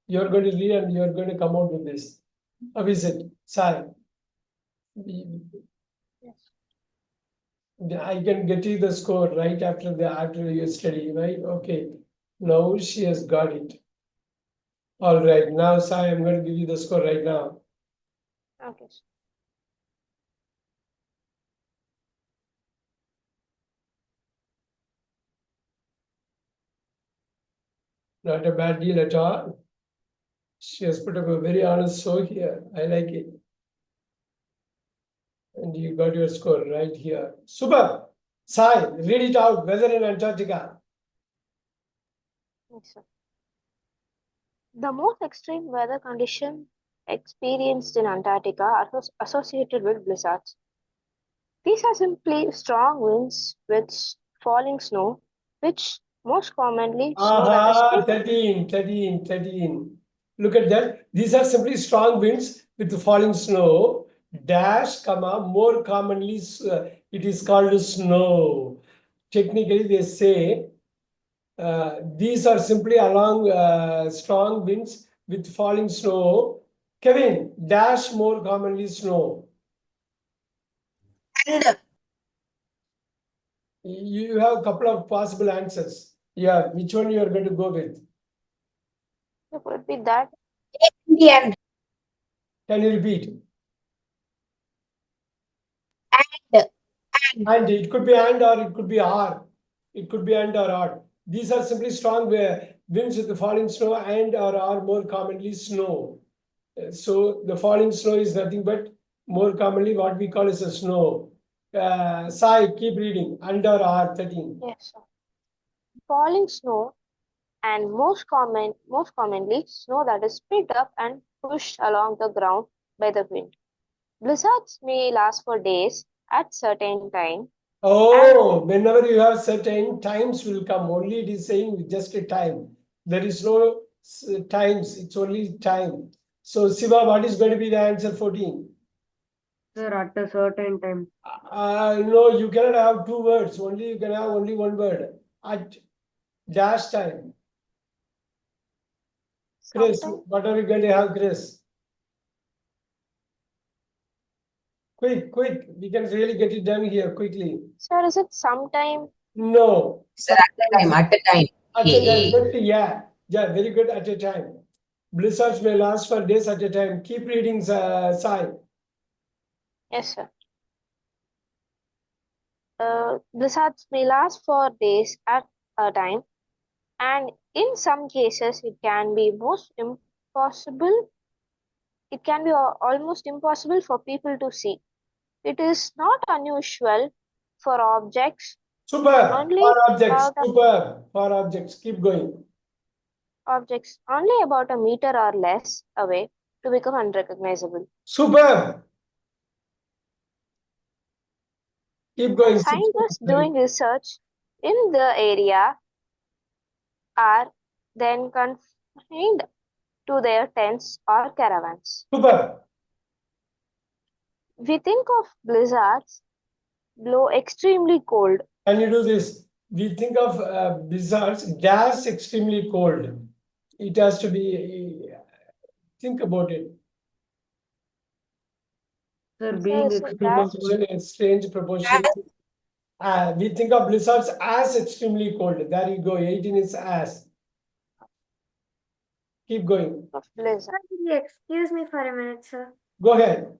You are going to read and you are going to come out with this. How is it, Sai? Yes. I can get you the score right after you study, right? Okay. Now she has got it. All right. Now, Sai, I'm going to give you the score right now. Okay. Not a bad deal at all. She has put up a very honest show here. I like it. And you got your score right here. Super. Sai, read it out. Weather in Antarctica. Yes, sir. The most extreme weather condition experienced in Antarctica are associated with blizzards. These are simply strong winds with falling snow, which most commonly snow that is Aha, thick. 13. Look at that. These are simply strong winds with falling snow. Dash, comma, more commonly it is called snow. Technically, they say these are simply along strong winds with falling snow. Kevin, dash, more commonly snow. And You have a couple of possible answers. Yeah, which one you are going to go with? It would be that. in the end. Can you repeat? And it could be and or it could be or. It could be and or. These are simply strong winds with the falling snow and or are more commonly snow. So the falling snow is nothing but more commonly what we call as a snow. Sai, keep reading. And or are 13. Yes, sir. Falling snow and most commonly snow that is picked up and pushed along the ground by the wind. Blizzards may last for days at certain time. Oh, whenever you have certain times will come, only it is saying just a time. There is no times, it's only time. So Siva, what is going to be the answer 14? Sir, at a certain time. No, you cannot have two words, only you can have only one word. At dash time. Chris, Sometime. what are we going to have, Chris? Quick, we can really get it done here quickly. Sir, is it sometime? No. Sir, at a time. At a time, CAE. but yeah, very good at a time. Blizzards may last for days at a time. Keep reading, Sai. Yes, sir. Blizzards may last for days at a time, and in some cases, it can be almost impossible for people to see. It is not unusual for objects Super. only For objects. about a Super. For objects. Keep going. objects only about a meter or less away to become unrecognizable. Super. Keep going. Scientists doing research in the area are then confined to their tents or caravans. Super. We think of blizzards blow extremely cold. Can you do this? We think of blizzards dash extremely cold. It has to be. Think about it. Sir, being So extremely A strange proportion. We think of blizzards as extremely cold. There you go. 18 is as. Keep going. of blizzard. Excuse me for a minute, sir. Go ahead.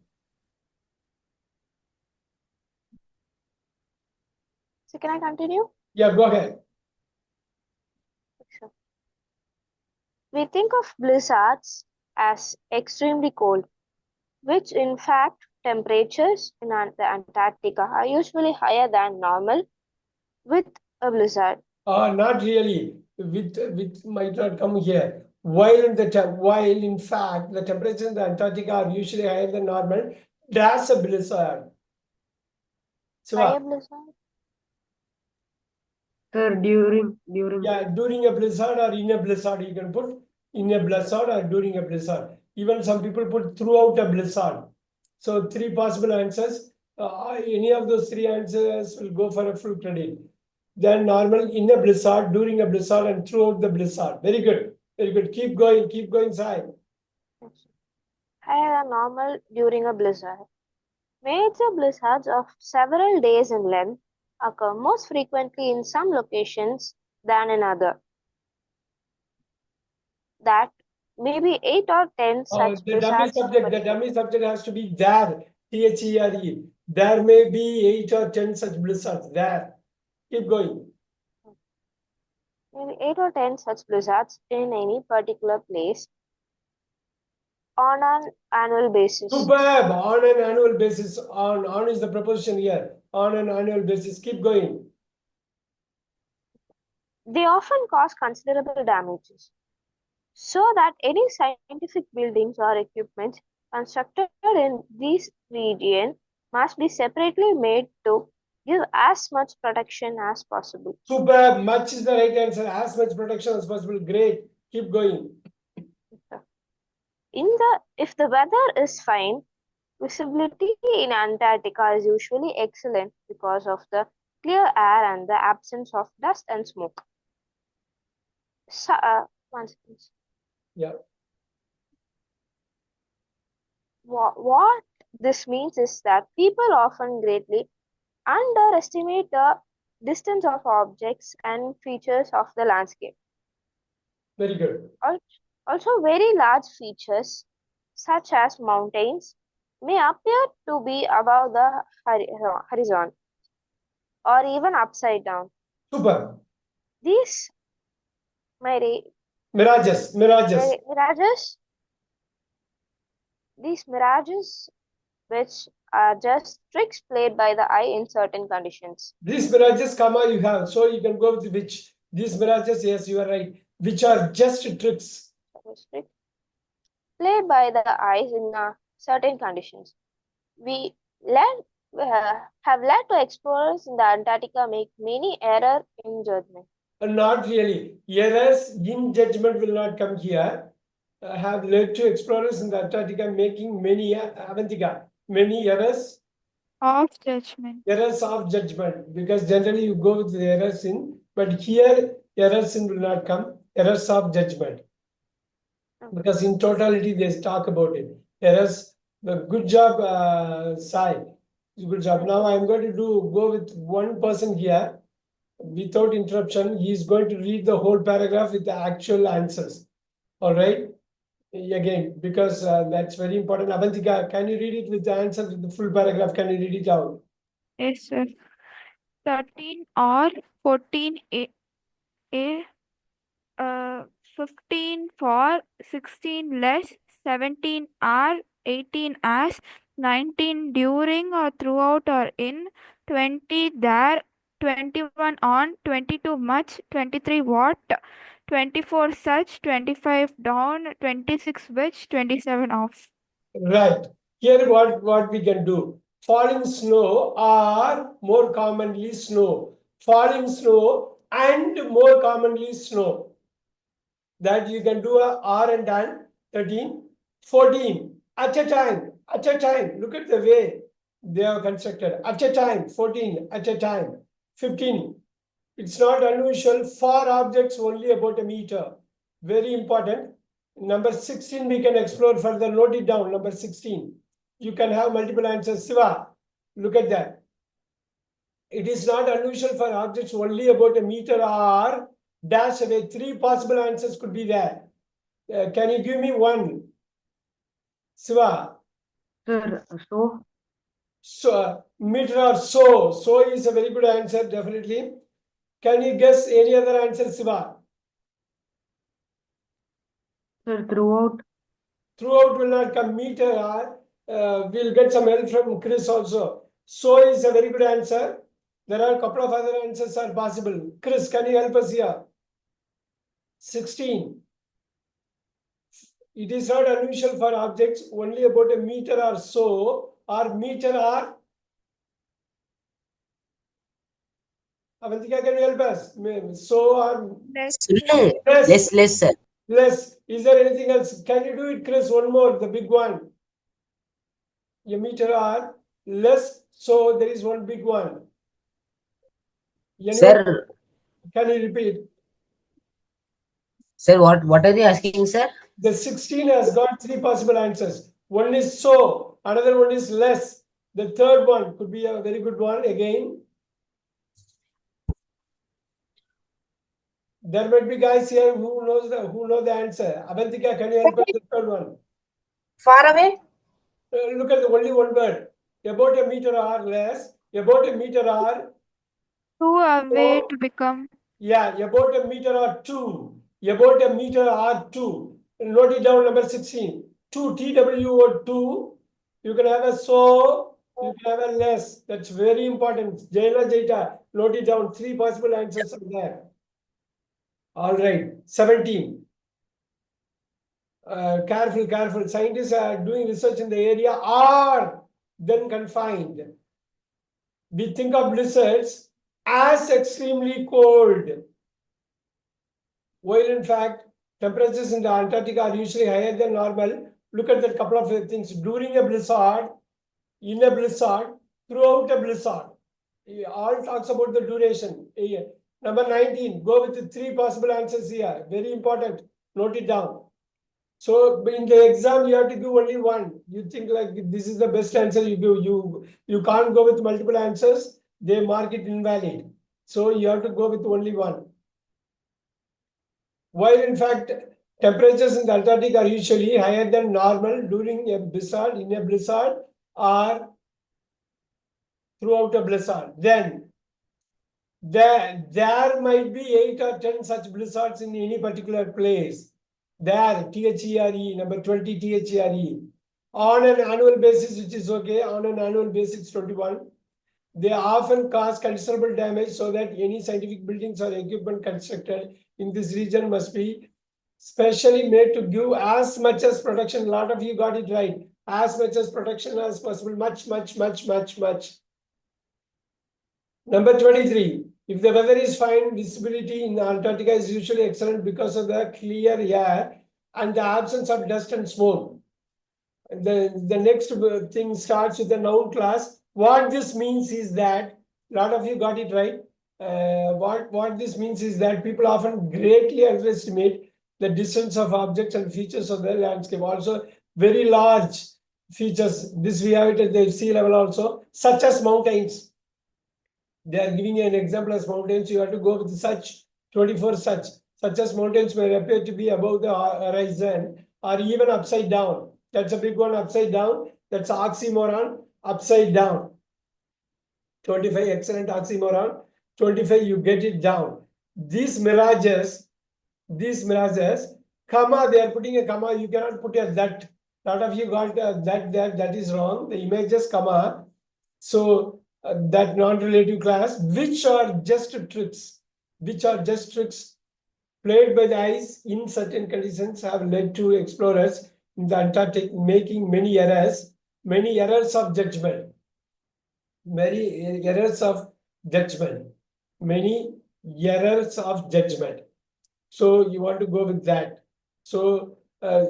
So can I continue? Yeah, go ahead. Sure. We think of blizzards as extremely cold, which in fact temperatures in the Antarctica are usually higher than normal with a blizzard. Not really. With might not come here. While in fact the temperatures in the Antarctica are usually higher than normal, that's a blizzard. Higher Siva, blizzard? Sir, during yeah, during a blizzard or in a blizzard, you can put in a blizzard or during a blizzard. Even some people put throughout a blizzard. So three possible answers. Any of those three answers will go for a full credit. Then normal, in a blizzard, during a blizzard, and throughout the blizzard. Very good. Very good. Keep going, Sai. Higher than normal during a blizzard. Major blizzards of several days in length occur most frequently in some locations than in others. That maybe 8 or 10 such The dummy blizzards subject, per the year. dummy subject has to be there. THERE. There may be 8 or 10 such blizzards there. Keep going. Maybe 8 or 10 such blizzards in any particular place on an annual basis. Superb. On an annual basis. On is the proposition here. On an annual basis. Keep going. They often cause considerable damages, so that any scientific buildings or equipment constructed in this region must be separately made to give as much protection as possible. Superb. Much is the right answer. As much protection as possible. Great. Keep going. If the weather is fine, visibility in Antarctica is usually excellent because of the clear air and the absence of dust and smoke. So, one second. Yeah. What this means is that people often greatly underestimate the distance of objects and features of the landscape. Very good. Also, very large features, such as mountains, may appear to be above the horizon or even upside down. Super. These Mirages. these mirages, which are just tricks played by the eye in certain conditions. These mirages, comma, you have. So you can go with which. These mirages, yes, you are right. Which are just tricks. Played by the eyes in certain conditions. We have led to explorers in the Antarctica make many errors in judgment. Not really. Errors in judgment will not come here. Have led to explorers in the Antarctica making many many errors. Of judgment. Errors of judgment, because generally you go with the errors in, but here errors in will not come. Errors of judgment, because in totality they talk about it. Errors. Good job, Sai. Good job. Now I am going to go with one person here. Without interruption, he is going to read the whole paragraph with the actual answers. All right. Again, because that's very important. Avantika, can you read it with the answer with the full paragraph? Can you read it out? Yes, sir. 13 or 14 A 15 for 16 less 17 or 18 as 19 during or throughout or in 20 there 21 on 22 much 23 what 24 such 25 down 26 which 27 off. Right. Here what we can do. Falling snow or more commonly snow. Falling snow and more commonly snow. That you can do a R and done. 13, 14. At a time. Look at the way they are constructed. At a time. 14. At a time. 15. It's not unusual for objects only about a meter. Very important. Number 16 we can explore further. Note it down. Number 16. You can have multiple answers. Siva, look at that. It is not unusual for objects only about a meter or dash away. Three possible answers could be there. Can you give me one? Siva. sir, so So, meter or so. So is a very good answer, definitely. Can you guess any other answer, Siva? Sir, throughout. Throughout will not come. Meter or we'll get some help from Chris also. So is a very good answer. There are a couple of other answers are possible. Chris, can you help us here? 16. It is not unusual for objects only about a meter or so, or meter or. Avantika, can you help us? So or Less. No, less, sir. less. Is there anything else? Can you do it, Chris? One more, the big one. A meter or less. So there is one big one. Anyone? Sir, Can you repeat? sir, what are you asking, sir? The 16 has got 3 possible answers. One is so, another one is less. The third one could be a very good one again. There might be guys here who know the answer. Avantika, can you help us with the third one? Far away? Look at the only one word. About a meter or less. About a meter or. Too away to become. Yeah, about a meter or 2. About a meter or 2. Note it down, number 16. 2, TWO 2. You can have a so, you can have a less. That's very important. Jaina Jaita, note it down. 3 possible answers are there. All right, 17. Careful. Scientists are doing research in the area are then confined. We think of blizzards as extremely cold, while in fact temperatures in the Antarctica are usually higher than normal. Look at that couple of things. During a blizzard, in a blizzard, throughout a blizzard. All talks about the duration. Number 19, go with the 3 possible answers here. Very important. Note it down. So in the exam, you have to give only one. You think like this is the best answer you give. You can't go with multiple answers. They mark it invalid. So you have to go with only one. While in fact, temperatures in the Antarctic are usually higher than normal during a blizzard, in a blizzard, or throughout a blizzard. Then there might be 8 or 10 such blizzards in any particular place. There, THERE, number 20, THERE. On an annual basis, which is okay, on an annual basis, 21. They often cause considerable damage, so that any scientific buildings or equipment constructed in this region must be specially made to give as much as protection. A lot of you got it right. As much as protection as possible. Much. Number 23. If the weather is fine, visibility in Antarctica is usually excellent because of the clear air and the absence of dust and smoke. The next thing starts with the noun class. What this means is that, a lot of you got it right. What this means is that people often greatly underestimate the distance of objects and features of the landscape. Also, very large features. This we have it at the sea level also, such as mountains. They are giving you an example as mountains. You have to go with such 24 such as mountains may appear to be above the horizon or even upside down. That's a big one, upside down. That's oxymoron, upside down. 25, excellent oxymoron. 25, you get it down. These mirages, comma, they are putting a comma. You cannot put a that. A lot of you got that is wrong. The images, comma. So that non-relative class, which are just tricks played by the eyes in certain conditions, have led to explorers in the Antarctic making many errors of judgment. Many errors of judgment. So you want to go with that. So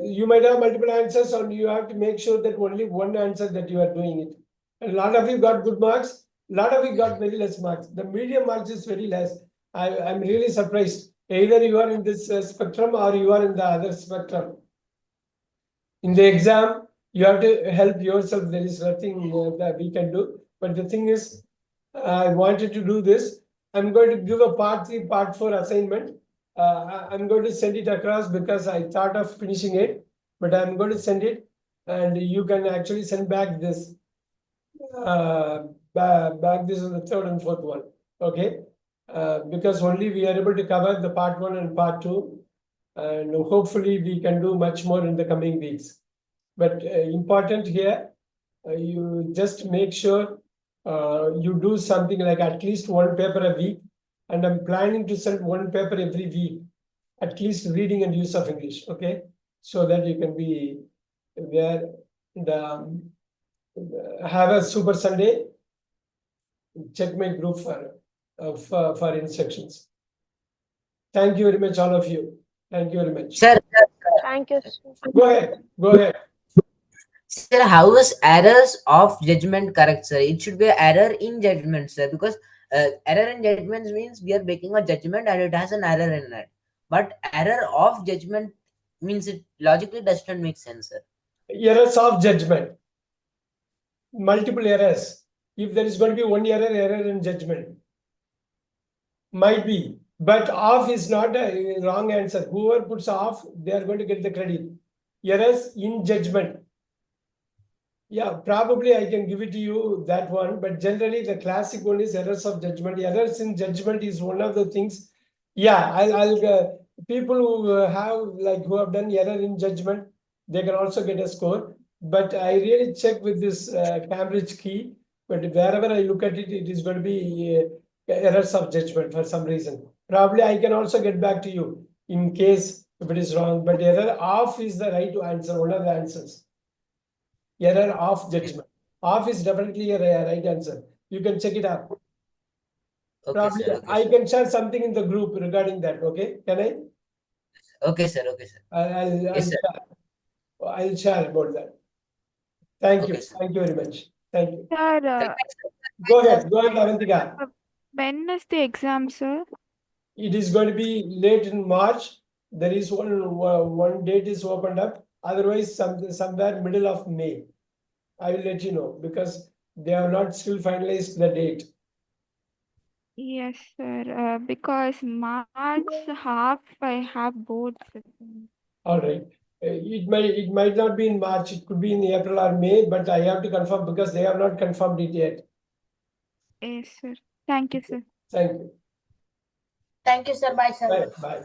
you might have multiple answers, or you have to make sure that only one answer that you are doing it. A lot of you got good marks. A lot of you got very less marks. The medium marks is very less. I'm really surprised. Either you are in this spectrum or you are in the other spectrum. In the exam, you have to help yourself. There is nothing that we can do. But the thing is, I wanted to do this. I'm going to give a part 3, part 4 assignment. I'm going to send it across because I thought of finishing it, but I'm going to send it, and you can actually send back this. back this is the third and fourth one, okay? Because only we are able to cover the part 1 and part 2, and hopefully we can do much more in the coming weeks. But important here, you just make sure you do something like at least one paper a week, and I'm planning to send one paper every week, at least reading and use of English, okay? So that you can be there. Have a super Sunday. Check my group for instructions. Thank you very much, all of you. Thank you very much. Sir, Thank you, sir. Go ahead. Go ahead. sir, how is errors of judgment correct, sir? It should be error in judgment, sir, because error in judgment means we are making a judgment and it has an error in it. But error of judgment means it logically does not make sense, sir. Errors of judgment. Multiple errors. If there is going to be one error in judgment. Might be. But off is not a wrong answer. Whoever puts off, they are going to get the credit. Errors in judgment. Yeah, probably I can give it to you, that one, but generally the classic one is errors of judgment. Errors in judgment is one of the things. Yeah, I'll people who who have done error in judgment, they can also get a score. But I really check with this Cambridge key, but wherever I look at it, it is going to be errors of judgment for some reason. Probably I can also get back to you in case if it is wrong, but error of is the right answer, one of the answers. Error of judgment. Off is definitely a right answer. You can check it out. Okay, Probably sir. Okay, I sir. can share something in the group regarding that. Okay, can I? Okay, sir. Okay, sir. I'll share about that. Thank you. Okay, sir. Thank you very much. Thank you. Sir, Go ahead, Avantika. when is the exam, sir? It is going to be late in March. There is one date is opened up. Otherwise, somewhere middle of May. I will let you know because they have not still finalized the date. Yes, sir. Because March half I have boards. All right. It might not be in March. It could be in April or May, but I have to confirm because they have not confirmed it yet. Yes, sir. Thank you, sir. Thank you. Thank you, sir. Bye, sir. Bye. Bye.